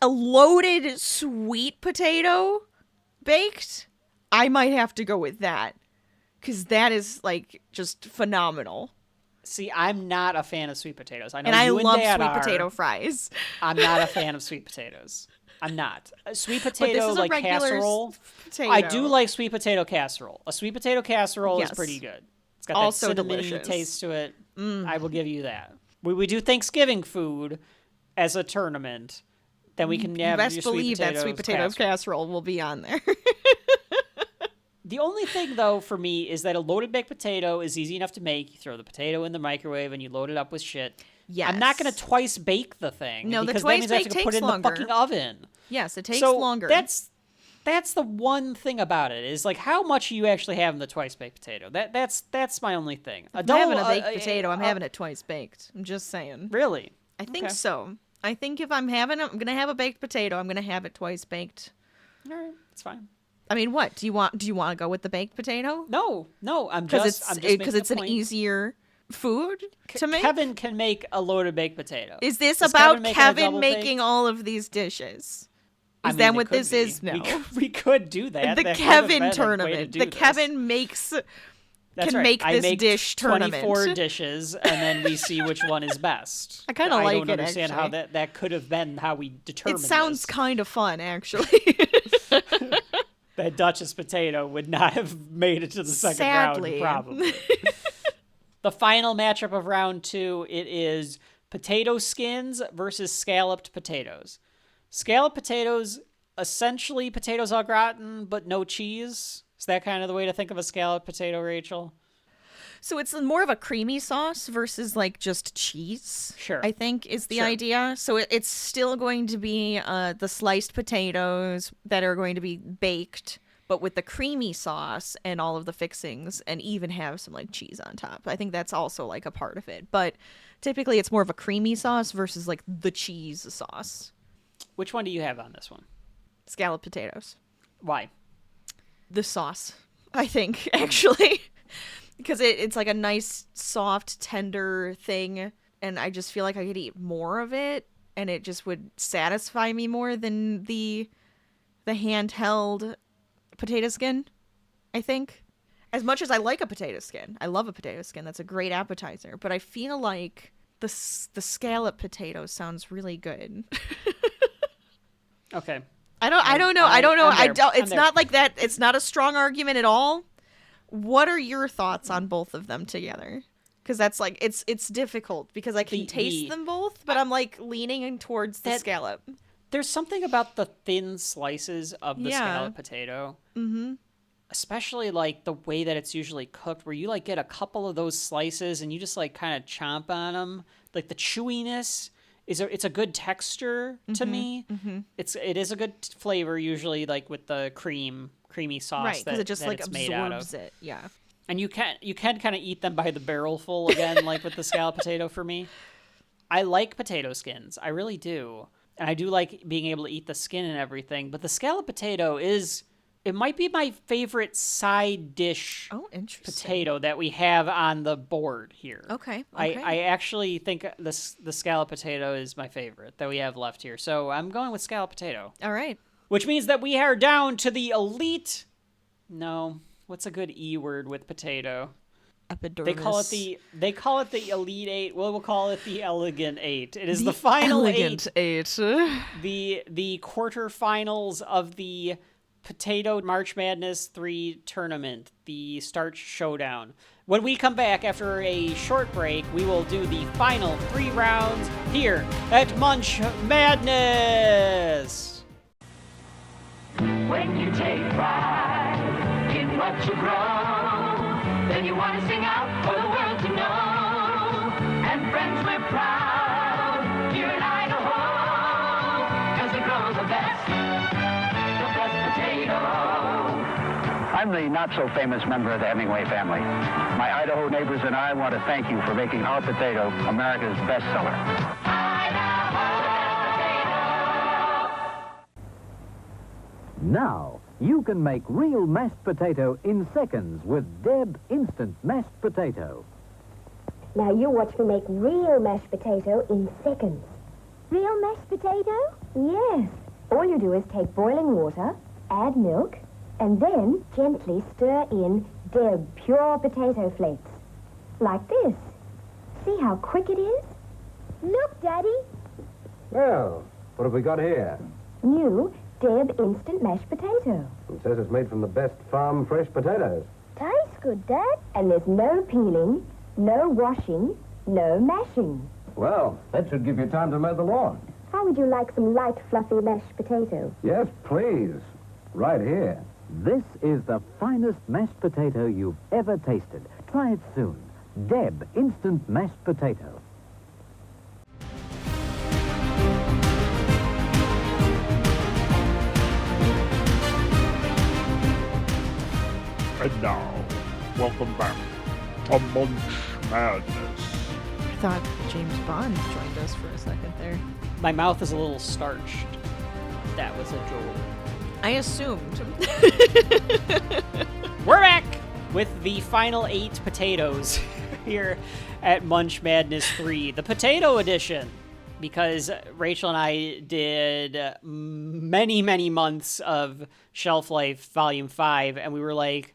loaded sweet potato baked, I might have to go with that. Because that is like just phenomenal. See, I'm not a fan of sweet potatoes. I know And I you and love Dad sweet are. potato fries. I'm not a fan of sweet potatoes. I'm not. A sweet But potato this is a like regular casserole. potato. I do like sweet potato casserole. A sweet potato casserole Yes. is pretty good. It's got Also that cinnamony delicious. taste to it. I will give you that. We do Thanksgiving food as a tournament. Then we can have Best your sweet believe that potatoes sweet potato casserole will be on there. The only thing, though, for me is that a loaded baked potato is easy enough to make. You throw the potato in the microwave and you load it up with shit. Yes. I'm not going to twice bake the thing. No, the because twice that means I have bake to put takes it in longer. the fucking oven. Yes, it takes So longer. that's the one thing about it is like how much do you actually have in the twice baked potato. That's my only thing. I'm having a baked potato. I'm having it twice baked. I'm just saying. Really. I think Okay. so. I think if I'm gonna have a baked potato, I'm gonna have it twice baked. All right, it's fine. I mean, what do you want to go with the baked potato? No, I'm Because just it's an easier food to make. Kevin can make a loaded baked potato. Is this Does about make it a Kevin double making baked? all of these dishes? I Is mean, that it what could this be. is? No. We could do that. The That could have Kevin been a way to tournament. do The this. Kevin makes That's can right. make I this make dish 24 tournament. dishes, and then we see which one is best. I kinda like I don't it, understand how actually. that could have been how we determined It sounds this. kind of fun, actually. That Duchess potato would not have made it to the second Sadly. round, probably. The final matchup of round 2, it is potato skins versus scalloped potatoes. Scalloped potatoes, essentially potatoes au gratin, but no cheese. Is that kind of the way to think of a scalloped potato, Rachel? So it's more of a creamy sauce versus like just cheese. Sure. I think is the Sure. idea. So it's still going to be the sliced potatoes that are going to be baked, but with the creamy sauce and all of the fixings, and even have some like cheese on top. I think that's also like a part of it. But typically it's more of a creamy sauce versus like the cheese sauce. Which one do you have on this one? Scalloped potatoes. Why? The sauce, I think, actually. Because it's like a nice, soft, tender thing, and I just feel like I could eat more of it, and it just would satisfy me more than the handheld potato skin, I think. As much as I like a potato skin, I love a potato skin. That's a great appetizer, but I feel like the scallop potato sounds really good. Okay. I don't know. I'm there. It's I'm not like that. It's not a strong argument at all. What are your thoughts on both of them together? Because that's like it's difficult because I can taste them both, but I'm like leaning towards the scallop. There's something about the thin slices of the Yeah. scalloped potato. Mm-hmm. Especially like the way that it's usually cooked, where you like get a couple of those slices and you just like kind of chomp on them. Like the chewiness it's a good texture to me. Mm-hmm. It is a good flavor usually, like with the creamy sauce, Right, because it just that like it's made out of. absorbs it. Yeah. And you can kind of eat them by the barrelful again, like with the scalloped potato for me. I like potato skins, I really do, and I do like being able to eat the skin and everything. But the scalloped potato it might be my favorite side dish. Oh, interesting. Potato that we have on the board here. Okay. I actually think the scalloped potato is my favorite that we have left here. So I'm going with scalloped potato. All right. Which means that we are down to the elite. No, what's a good E word with potato? Epidermis. They call it the elite 8. Well, we'll call it the elegant 8. It is the final elegant 8. the quarterfinals of the Potato March Madness III tournament, the Starch Showdown. When we come back after a short break, we will do the final 3 rounds here at Munch Madness. When you take pride in what you grow, then you want to sing out for the world to know. And friends, we're proud here in Idaho, 'cause it grows the best potato. I'm the not-so-famous member of the Hemingway family. My Idaho neighbors and I want to thank you for making our potato America's bestseller. Now, you can make real mashed potato in seconds with Deb Instant Mashed Potato. Now you watch me make real mashed potato in seconds. Real mashed potato? Yes. All you do is take boiling water, add milk, and then gently stir in Deb pure potato flakes. Like this. See how quick it is? Look, Daddy. Well, what have we got here? New Deb instant mashed potato. It says it's made from the best farm fresh potatoes. Tastes good, Dad. And there's no peeling, no washing, no mashing. Well, that should give you time to mow the lawn. How would you like some light, fluffy mashed potato? Yes, please. Right here. This is the finest mashed potato you've ever tasted. Try it soon. Deb Instant Mashed Potato. And now, welcome back to Munch Madness. I thought James Bond joined us for a second there. My mouth is a little starched. That was a jolt. I assumed. We're back with the final 8 potatoes here at Munch Madness 3, the potato edition. Because Rachel and I did many, many months of Shelf Life Volume 5, and we were like,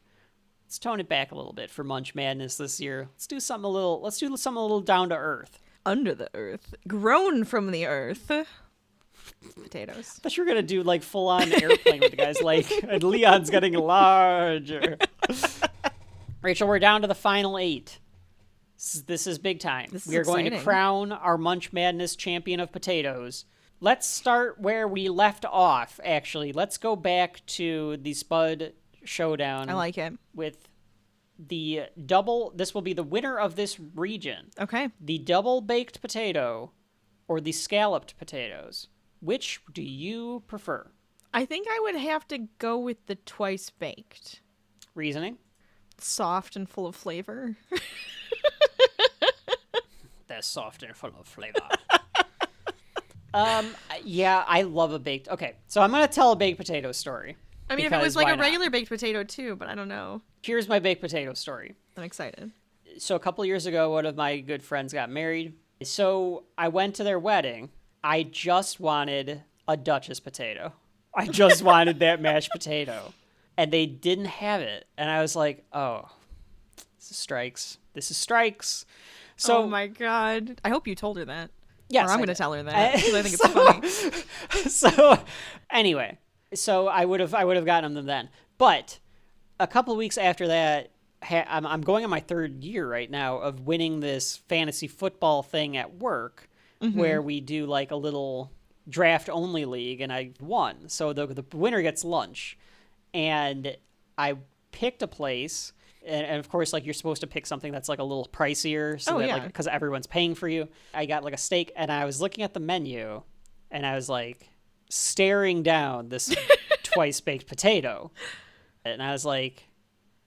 let's tone it back a little bit for Munch Madness this year. Let's do something a little down to earth. Under the earth. Grown from the earth. Potatoes. I thought you were going to do like full-on airplane with the guys, like, and Leon's getting larger. Rachel, we're down to the final 8. This is big time. We are going to crown our Munch Madness Champion of Potatoes. Let's start where we left off, actually. Let's go back to the Spud Showdown. I like it. With the double... This will be the winner of this region. Okay. The double-baked potato or the scalloped potatoes. Which do you prefer? I think I would have to go with the twice baked. Reasoning? Soft and full of flavor. They're soft and full of flavor. Yeah, I love a baked... Okay, so I'm going to tell a baked potato story. I mean, if it was like a regular baked potato too, but I don't know. Here's my baked potato story. I'm excited. So a couple years ago, one of my good friends got married. So I went to their wedding. I just wanted a Duchess potato. I just wanted that mashed potato. And they didn't have it. And I was like, oh, this is strikes. This is strikes. So, oh my God. I hope you told her that. Yes, or I'm going to tell her that because I think it's funny. So anyway, so I would have gotten them then. But a couple of weeks after that, I'm going on my 3rd year right now of winning this fantasy football thing at work, where we do like a little draft only league, and I won. So the winner gets lunch, and I picked a place. And of course, like, you're supposed to pick something that's like a little pricier, so like, because everyone's paying for you. I got like a steak, and I was looking at the menu, and I was like staring down this twice baked potato, and I was like,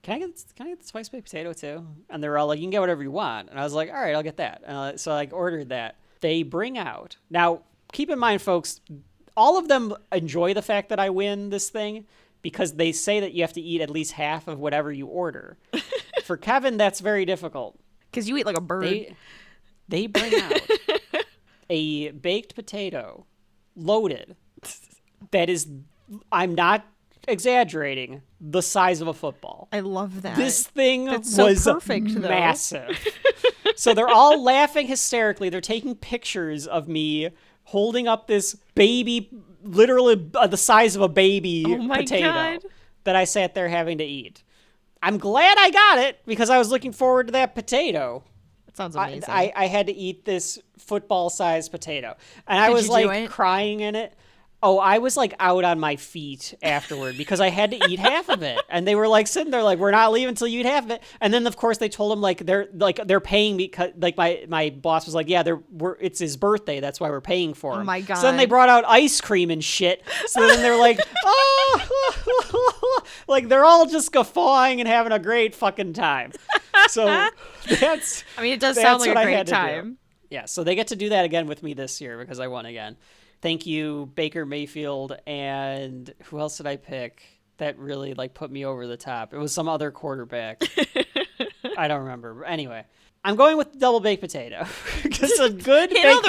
"Can I get the twice baked potato too?" And they were all like, "You can get whatever you want." And I was like, "All right, I'll get that." And so I ordered that. They bring out, now keep in mind, folks, all of them enjoy the fact that I win this thing, because they say that you have to eat at least half of whatever you order. For Kevin, that's very difficult. Because you eat like a bird. They bring out a baked potato, loaded, that is, I'm not exaggerating, the size of a football. I love that. This thing that's was so perfect, massive. So they're all laughing hysterically. They're taking pictures of me holding up this baby, literally the size of a baby potato that I sat there having to eat. I'm glad I got it, because I was looking forward to that potato. That sounds amazing. I had to eat this football-sized potato. And I was like crying in it. Oh, I was like out on my feet afterward because I had to eat half of it. And they were like sitting there like, we're not leaving until you eat half of it. And then of course they told him they're paying me, because like my boss was like, yeah, it's his birthday, that's why we're paying for him. Oh my God. So then they brought out ice cream and shit. So then they were like, oh, like they're all just guffawing and having a great fucking time. So that's, I mean, it does sound like a great time. Yeah, so they get to do that again with me this year because I won again. Thank you, Baker Mayfield, and who else did I pick that really like put me over the top? It was some other quarterback. I don't remember. Anyway, I'm going with double baked potato. Because a good baked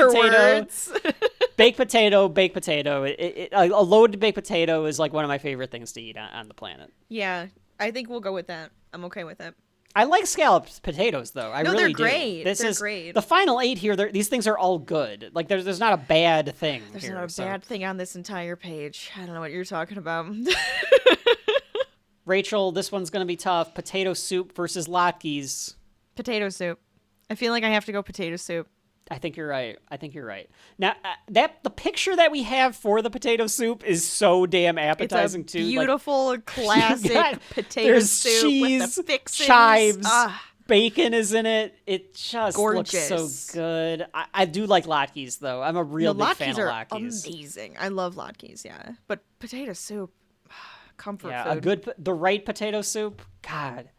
potato, baked potato. A loaded baked potato is like one of my favorite things to eat on the planet. Yeah, I think we'll go with that. I'm okay with it. I like scalloped potatoes, though. I really do. They're great. They're great. The final 8 here, these things are all good. Like, there's not a bad thing There's here, not a bad thing on this entire page. I don't know what you're talking about. Rachel, this one's going to be tough. Potato soup versus latkes. Potato soup. I feel like I have to go potato soup. I think you're right. Now, the picture that we have for the potato soup is so damn appetizing, it's a too. beautiful, classic potato soup cheese, with the fixings. chives, bacon is in it. It just gorgeous. Looks so good. I do like latkes, though. I'm a real big fan of latkes. Latkes are amazing. I love latkes, yeah. But potato soup, comfort food. The right potato soup, God.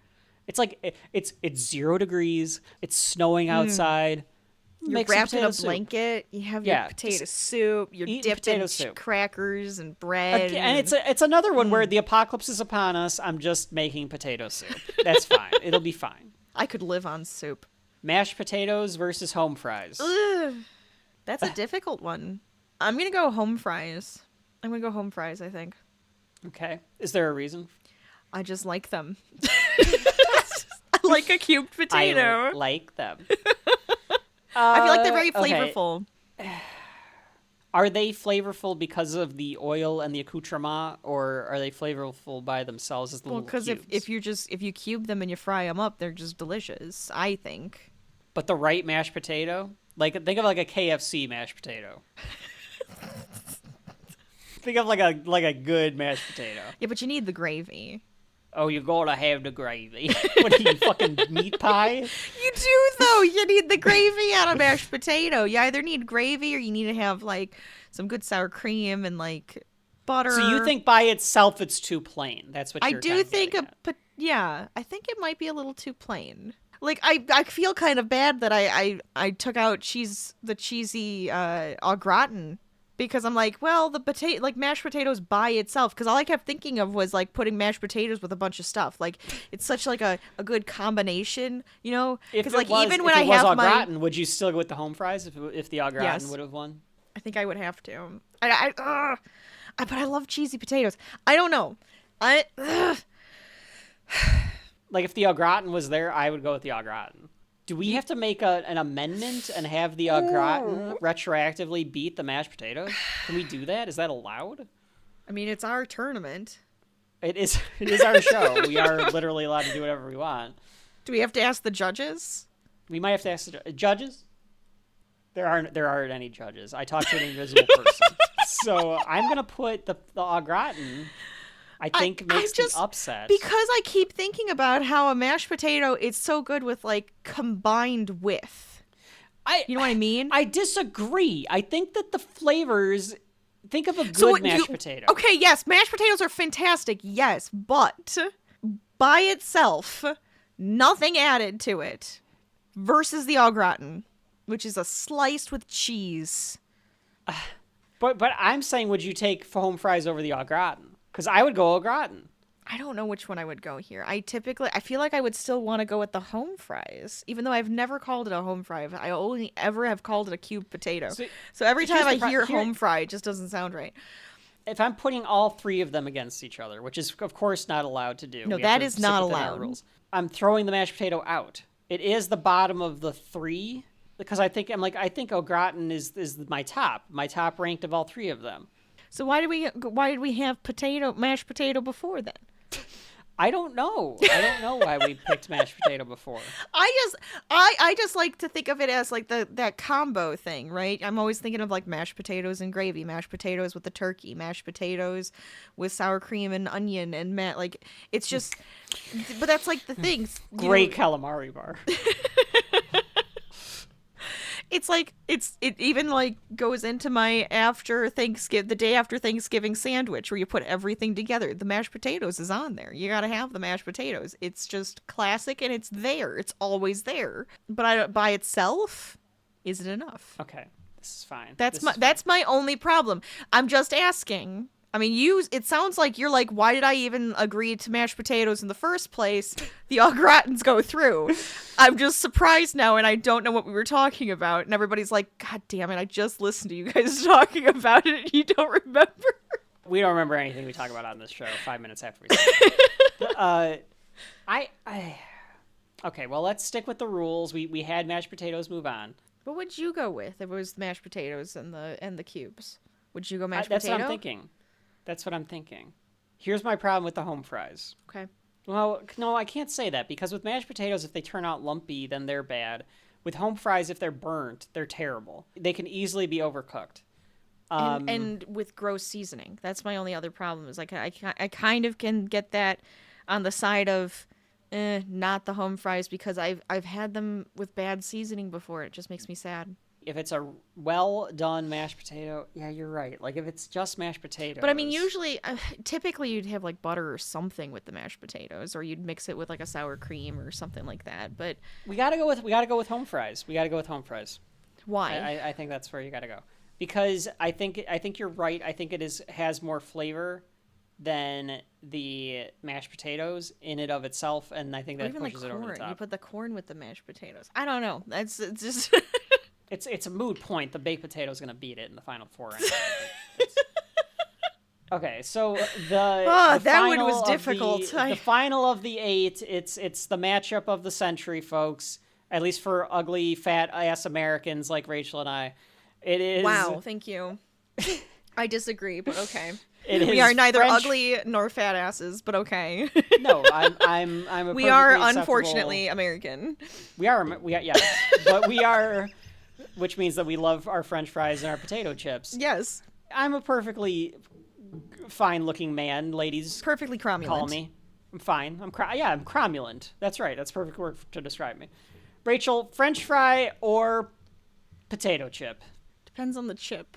It's like, it's 0 degrees. It's snowing outside. You're Make some wrapped in potato a soup. blanket. You have Yeah, your potato just soup. You're eat dipped potato in soup. crackers and bread. And it's another one where the apocalypse is upon us. I'm just making potato soup. That's fine. It'll be fine. I could live on soup. Mashed potatoes versus home fries. Ugh, that's a difficult one. I'm gonna go home fries. I think. Okay. Is there a reason? I just like them. I like a cubed potato. I like them. I feel like they're very okay. flavorful. Are they flavorful because of the oil and the accoutrement, or are they flavorful by themselves as the Well, little because cubes? if you cube them and you fry them up, they're just delicious. I think. But the right mashed potato, like think of like a KFC mashed potato. Think of like a good mashed potato. Yeah, but you need the gravy. Oh, you gotta have the gravy. What are you, fucking meat pie? You do though. You need the gravy on a mashed potato. You either need gravy or you need to have like some good sour cream and like butter. So you think by itself it's too plain? That's what I you're do kind of think getting at. yeah, I think it might be a little too plain. Like I feel kind of bad that I took out the cheesy au gratin because I'm like, well, the potato, like mashed potatoes by itself, because all I kept thinking of was like putting mashed potatoes with a bunch of stuff. Like it's such like a good combination, you know? Because like even when I have au my gratin, would you still go with the home fries if the au gratin Yes. would have won? I think I would have to. But I love cheesy potatoes. I don't know. Like if the au gratin was there, I would go with the au gratin. Do we have to make an amendment and have the au gratin retroactively beat the mashed potatoes? Can we do that? Is that allowed? I mean, it's our tournament. It is our show. We are literally allowed to do whatever we want. Do we have to ask the judges? We might have to ask the judges. There aren't any judges. I talked to an invisible person. So I'm gonna put the au gratin. I think makes the upset. Because I keep thinking about how a mashed potato is so good with like combined with. You know what I mean? I disagree. I think that the flavors. Think of a good mashed potato. Okay, yes, mashed potatoes are fantastic. Yes, but by itself, nothing added to it, versus the au gratin, which is a sliced with cheese. But I'm saying, would you take home fries over the au gratin? Because I would go au gratin. I don't know which one I would go here. I feel like I would still want to go with the home fries, even though I've never called it a home fry. I only ever have called it a cubed potato. So every time I hear home fry, it just doesn't sound right. If I'm putting all three of them against each other, which is of course not allowed to do. No, we have that to is stick not within our allowed. rules. I'm throwing the mashed potato out. It is the bottom of the three because I think au gratin is my top ranked of all three of them. So why did we have mashed potato before then? I don't know. I don't know why we picked mashed potato before. I just like to think of it as like that combo thing, right? I'm always thinking of like mashed potatoes and gravy, mashed potatoes with the turkey, mashed potatoes with sour cream and onion and like it's just. But that's like the things. Great calamari bar. It's like it even like goes into my the day after Thanksgiving sandwich where you put everything together. The mashed potatoes is on there. You got to have the mashed potatoes. It's just classic and it's there. It's always there. But by itself, is it enough? Okay, this is fine. That's my only problem. I'm just asking. I mean, it sounds like you're like, why did I even agree to mashed potatoes in the first place? The au gratins go through. I'm just surprised now, and I don't know what we were talking about. And everybody's like, God damn it, I just listened to you guys talking about it, and you don't remember. We don't remember anything we talk about on this show 5 minutes after we start. Okay, well, let's stick with the rules. We had mashed potatoes, move on. What would you go with if it was mashed potatoes and the cubes? Would you go mashed potato? That's what I'm thinking. Here's my problem with the home fries. Okay. Well, no, I can't say that because with mashed potatoes, if they turn out lumpy, then they're bad. With home fries, if they're burnt, they're terrible. They can easily be overcooked. And with gross seasoning. That's my only other problem is like I kind of can get that on the side of not the home fries because I've had them with bad seasoning before. It just makes me sad. If it's a well-done mashed potato, yeah, you're right. Like, if it's just mashed potatoes. But, I mean, typically you'd have, like, butter or something with the mashed potatoes, or you'd mix it with, like, a sour cream or something like that, but... We gotta go with home fries. Why? I think that's where you got to go. Because I think you're right. I think it has more flavor than the mashed potatoes in it of itself, and I think that even pushes it over the top. You put the corn with the mashed potatoes. I don't know. It's just It's a moot point. The baked potato is going to beat it in the final four. Anyway. Okay, so the that one final was of difficult. The final of the 8. It's the matchup of the century, folks. At least for ugly, fat ass Americans like Rachel and I, it is. Wow, thank you. I disagree, but okay. We are neither ugly nor fat asses, but okay. No, I'm a. We are perfectly unfortunately American. We are yes, but we are, which means that we love our French fries and our potato chips. Yes, I'm a perfectly fine-looking man, ladies. Perfectly cromulent. Call me. I'm fine. I'm cromulent. That's right. That's a perfect word to describe me. Rachel, French fry or potato chip? Depends on the chip.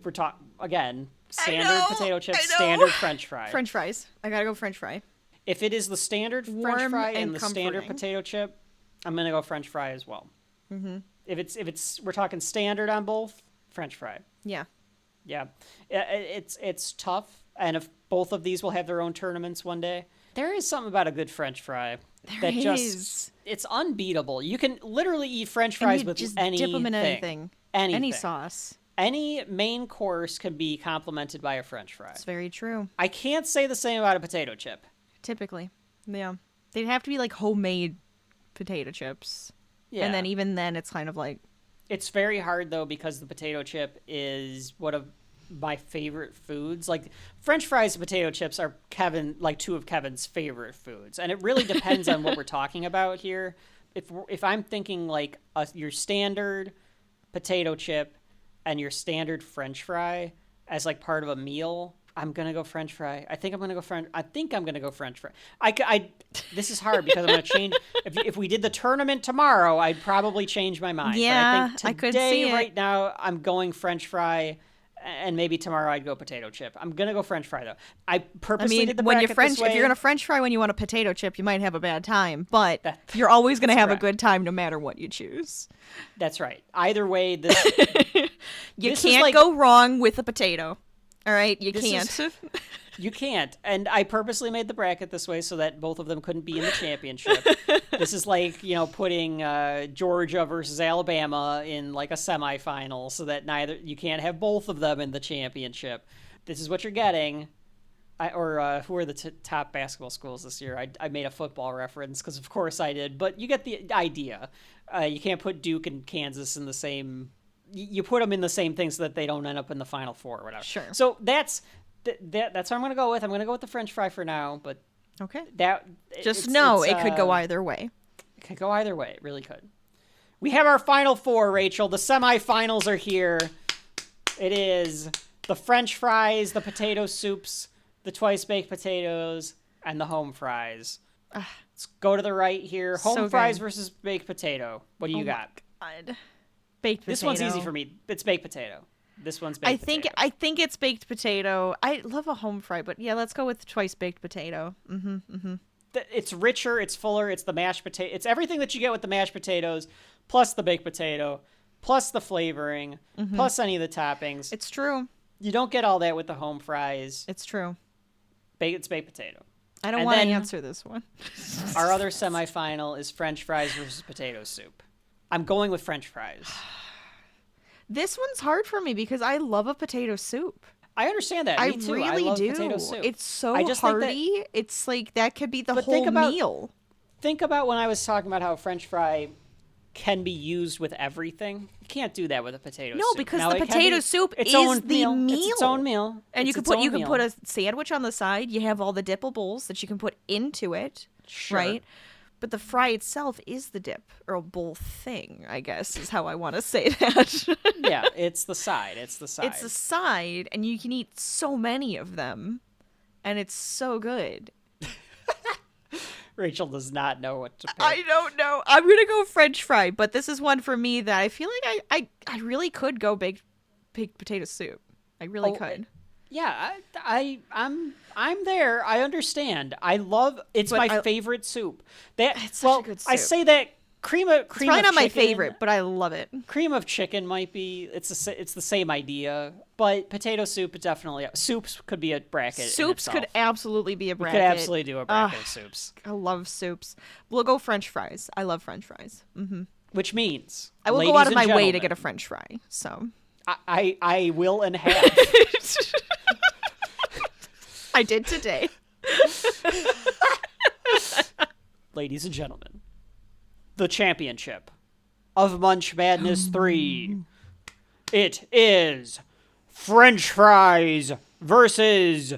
We're talking again. Standard potato chip, standard French fry. French fries. I gotta go French fry. If it is the standard French fry and the standard potato chip, I'm gonna go French fry as well. Mm-hmm. If it's we're talking standard on both, French fry. Yeah. Yeah, it's tough, and if both of these will have their own tournaments one day, there is something about a good French fry it's unbeatable. You can literally eat French fries with just anything. Dip them in anything. Any sauce. Any main course can be complemented by a French fry. It's very true. I can't say the same about a potato chip. Typically, yeah, they'd have to be like homemade potato chips. Yeah, and then even then, it's kind of like. It's very hard, though, because the potato chip is one of my favorite foods. Like, French fries and potato chips are two of Kevin's favorite foods. And it really depends on what we're talking about here. If I'm thinking, like, your standard potato chip and your standard French fry as, like, part of a meal, I'm going to go French fry. I think I'm going to go French fry. This is hard because I'm going to change. If we did the tournament tomorrow, I'd probably change my mind. Yeah, but I think today, I could see it. Right now, I'm going French fry, and maybe tomorrow I'd go potato chip. I'm going to go French fry, though. I purposely did the when bracket this way. if you're going to French fry when you want a potato chip, you might have a bad time, but you're always going to have a good time no matter what you choose. That's right. Either way, you can't go wrong with a potato. All right, you can't. And I purposely made the bracket this way so that both of them couldn't be in the championship. This is like, putting Georgia versus Alabama in like a semifinal so that you can't have both of them in the championship. This is what you're getting. Who are the top basketball schools this year? I made a football reference because of course I did, but you get the idea. You can't put Duke and Kansas in the same. You put them in the same thing so that they don't end up in the Final Four or whatever. Sure. So that's what I'm going to go with. I'm going to go with the French fry for now, but okay. It could go either way. It could go either way. It really could. We have our Final Four, Rachel. The semifinals are here. It is the French fries, the potato soups, the twice-baked potatoes, and the home fries. Let's go to the right here. Home fries versus baked potato. What do you got? God. Baked potato. This one's easy for me. It's baked potato. This one's baked potato. I think it's baked potato. I love a home fry, but yeah, let's go with twice baked potato. It's richer, it's fuller, it's the mashed potato. It's everything that you get with the mashed potatoes, plus the baked potato, plus the flavoring, plus any of the toppings. It's true. You don't get all that with the home fries. It's true. It's baked potato. I don't want to answer this one. Our other semifinal is French fries versus potato soup. I'm going with French fries. This one's hard for me because I love a potato soup. I understand that. Me too. Really I love do. Potato soup. It's so hearty. It's like that could be the whole meal. Think about when I was talking about how French fry can be used with everything. You can't do that with a potato soup. No, because the potato soup is the meal. It's its own meal. And you can put a sandwich on the side. You have all the dippables that you can put into it, right? But the fry itself is the dip or bowl thing, I guess, is how I want to say that. Yeah, it's the side. It's the side, and you can eat so many of them, and it's so good. Rachel does not know what to pick. I don't know. I'm going to go French fry, but this is one for me that I feel like I really could go baked potato soup. I really could. Yeah, I'm there. I understand. I love it's my favorite soup. It's such a good soup. I say that Cream It's of probably not my chicken- favorite, but I love it. Cream of chicken might be. It's the same idea, but potato soup definitely. Soups could be a bracket. in Soups could itself. absolutely be a We bracket. could absolutely do a bracket of soups. I love soups. We'll go French fries. I love French fries. Which means I will go out of my way to get a French fry. So I will and have. I did today. Ladies and gentlemen, the championship of Munch Madness 3. It is French fries versus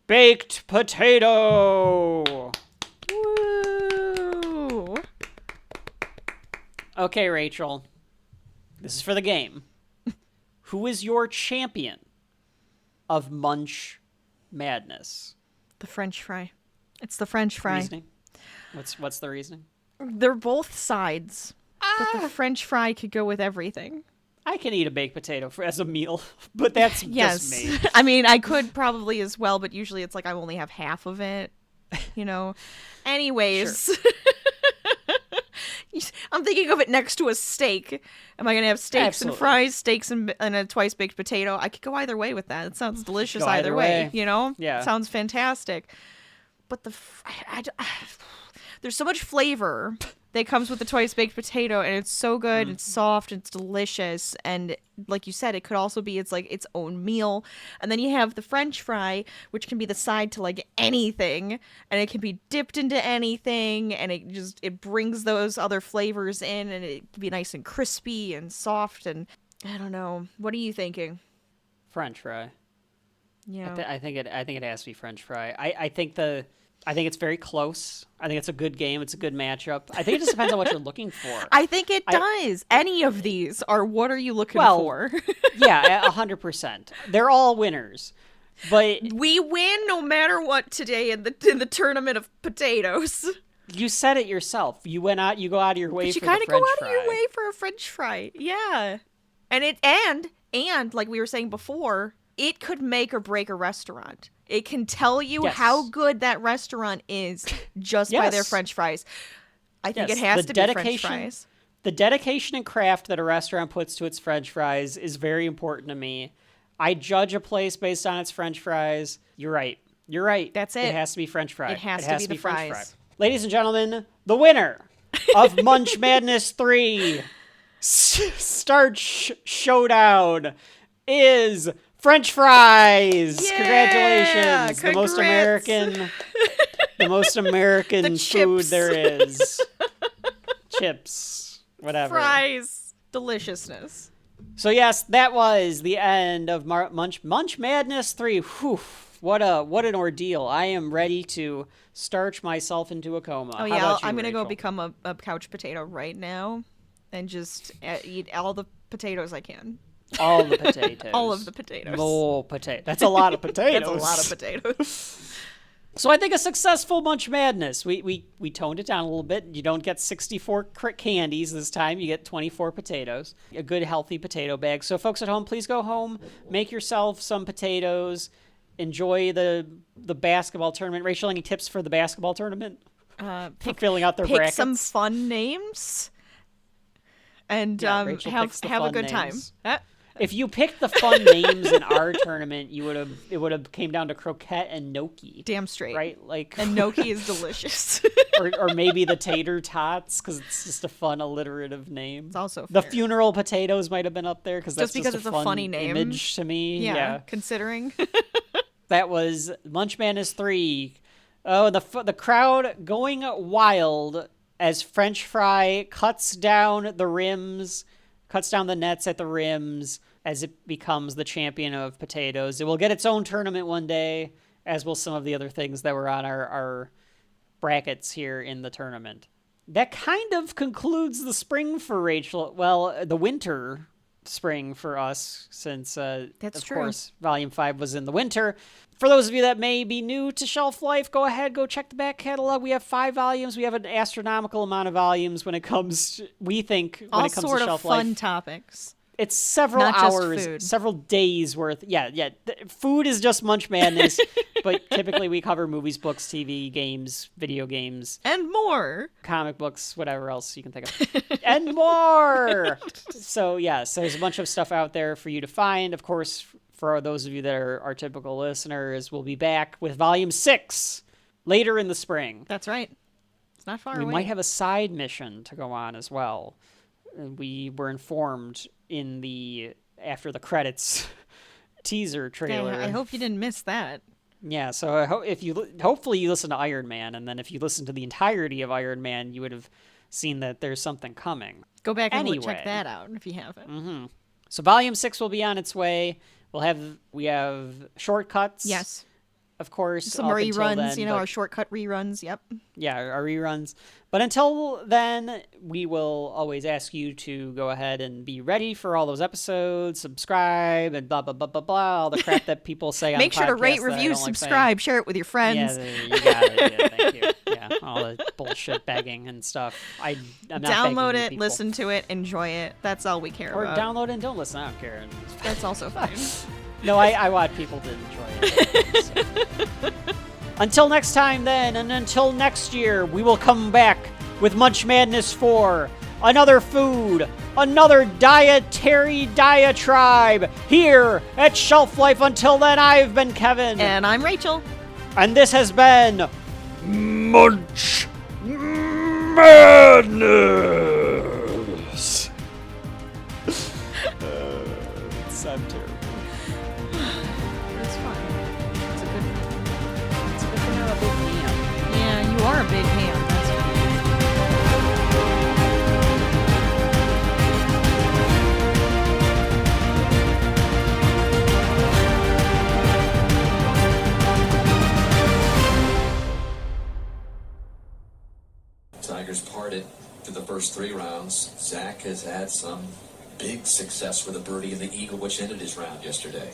baked potato. Woo! Okay, Rachel. This is for the game. Who is your champion of Munch Madness? The French fry. It's the French fry. Reasoning? What's the reasoning? They're both sides, but the French fry could go with everything. I can eat a baked potato as a meal, but that's Yes. just me. I mean, I could probably as well, but usually it's like I only have half of it, you know? Anyways. I'm thinking of it next to a steak. Am I going to have steaks Absolutely. and fries, steaks and a twice-baked potato? I could go either way with that. It sounds delicious Go either either way, way. you know? Yeah. Sounds fantastic. But there's so much flavor that comes with the twice-baked potato, and it's so good, it's soft, it's delicious, and like you said, it could also be its own meal. And then you have the French fry, which can be the side to like anything, and it can be dipped into anything, and it brings those other flavors in, and it can be nice and crispy and soft. And I don't know, what are you thinking? French fry. Yeah, I think it has to be French fry. I think it's very close. I think it's a good game. It's a good matchup. I think it just depends on what you're looking for. I think it does. Any of these are what are you looking for? Yeah, 100%. They're all winners. But we win no matter what today in the tournament of potatoes. you said it yourself. You go out of your way But you for the French kind of go out fry. of your way for a French fry. Yeah. And and like we were saying before, it could make or break a restaurant. It can tell you Yes. how good that restaurant is just by their Yes. French fries. I think Yes, it has the to be French dedication- fries. The dedication and craft that a restaurant puts to its French fries is very important to me. I judge a place based on its French fries. You're right. That's it. It has to be French fry. It has to be the French fries. fry. Ladies and gentlemen, the winner of Munch Madness 3 Starch Showdown is French fries. Yeah! Congratulations. The most Congrats. American The food chips. there is. Chips. Whatever. Fries. Deliciousness. So yes, that was the end of Munch Madness 3. Whew, what an ordeal. I am ready to starch myself into a coma. Oh How yeah, about you, I'm gonna go Rachel? become a couch potato right now, and just eat all the potatoes I can. All the potatoes. All of the potatoes. Oh, potato. That's a lot of potatoes. That's a lot of potatoes. So I think a successful Munch Madness. We toned it down a little bit. You don't get 64 candies this time. You get 24 potatoes. A good, healthy potato bag. So folks at home, please go home, make yourself some potatoes, enjoy the basketball tournament. Rachel, any tips for the basketball tournament? For filling out their Pick brackets? some fun names, and Yeah, Rachel have picks the a fun good names. time. If you picked the fun names in our tournament, it would have came down to croquette and gnocchi. Damn straight. Right? Like And gnocchi is delicious. or maybe the tater tots because it's just a fun alliterative name. It's also the fair. funeral potatoes might have been up there because that's Just because just it's a a fun funny name. image to me. Yeah. Considering. That was Munch Madness 3. Oh, the crowd going wild as French Fry cuts down the rims, cuts down the nets at the rims as it becomes the champion of potatoes. It will get its own tournament one day, as will some of the other things that were on our brackets here in the tournament. That kind of concludes the spring for Rachel. Well, the winter spring for us, since That's of true. course Volume 5 was in the winter. For those of you that may be new to Shelf Life, go ahead, go check the back catalog. We have 5 volumes. We have an astronomical amount of volumes when it comes to, we think, when All it comes sort to of Shelf fun Life. topics. It's several Not just hours, food. several days worth. Yeah. Food is just Munch Madness, but typically we cover movies, books, TV, games, video games. And more. Comic books, whatever else you can think of. And more! So, yes, there's a bunch of stuff out there for you to find. Of course, for those of you that are our typical listeners, we'll be back with Volume 6 later in the spring. That's right. It's not far We away. might have a side mission to go on as well. We were informed in the after the credits teaser trailer. I hope you didn't miss that. Yeah, so hopefully you listen to Iron Man, and then if you listen to the entirety of Iron Man, you would have seen that there's something coming. Go back and anyway, check that out if you haven't. Mm-hmm. So Volume 6 will be on its way. We have shortcuts. Yes. Of course. Some reruns, then, our shortcut reruns, yep. Yeah, our reruns. But until then, we will always ask you to go ahead and be ready for all those episodes, subscribe, and blah, blah, blah, blah, blah, all the crap that people say on Make sure to rate, podcasts review, subscribe, share it with your friends. Yeah, you got it. Yeah, thank you. Yeah, all the bullshit begging and stuff. I'm not Download begging you it, people. listen to it, enjoy it. That's all we care Or about. download it and don't listen. I don't care. That's also fine. No, I want people to enjoy it. So. Until next time, then, and until next year, we will come back with Munch Madness 4, another food, another dietary diatribe here at Shelf Life. Until then, I've been Kevin. And I'm Rachel. And this has been Munch Madness. I'm terrible. It's fine. It's a good thing you're a big ham. Yeah, you are a big ham. That's Tigers parted through the first 3 rounds. Zach has had some big success with a birdie and the eagle, which ended his round yesterday.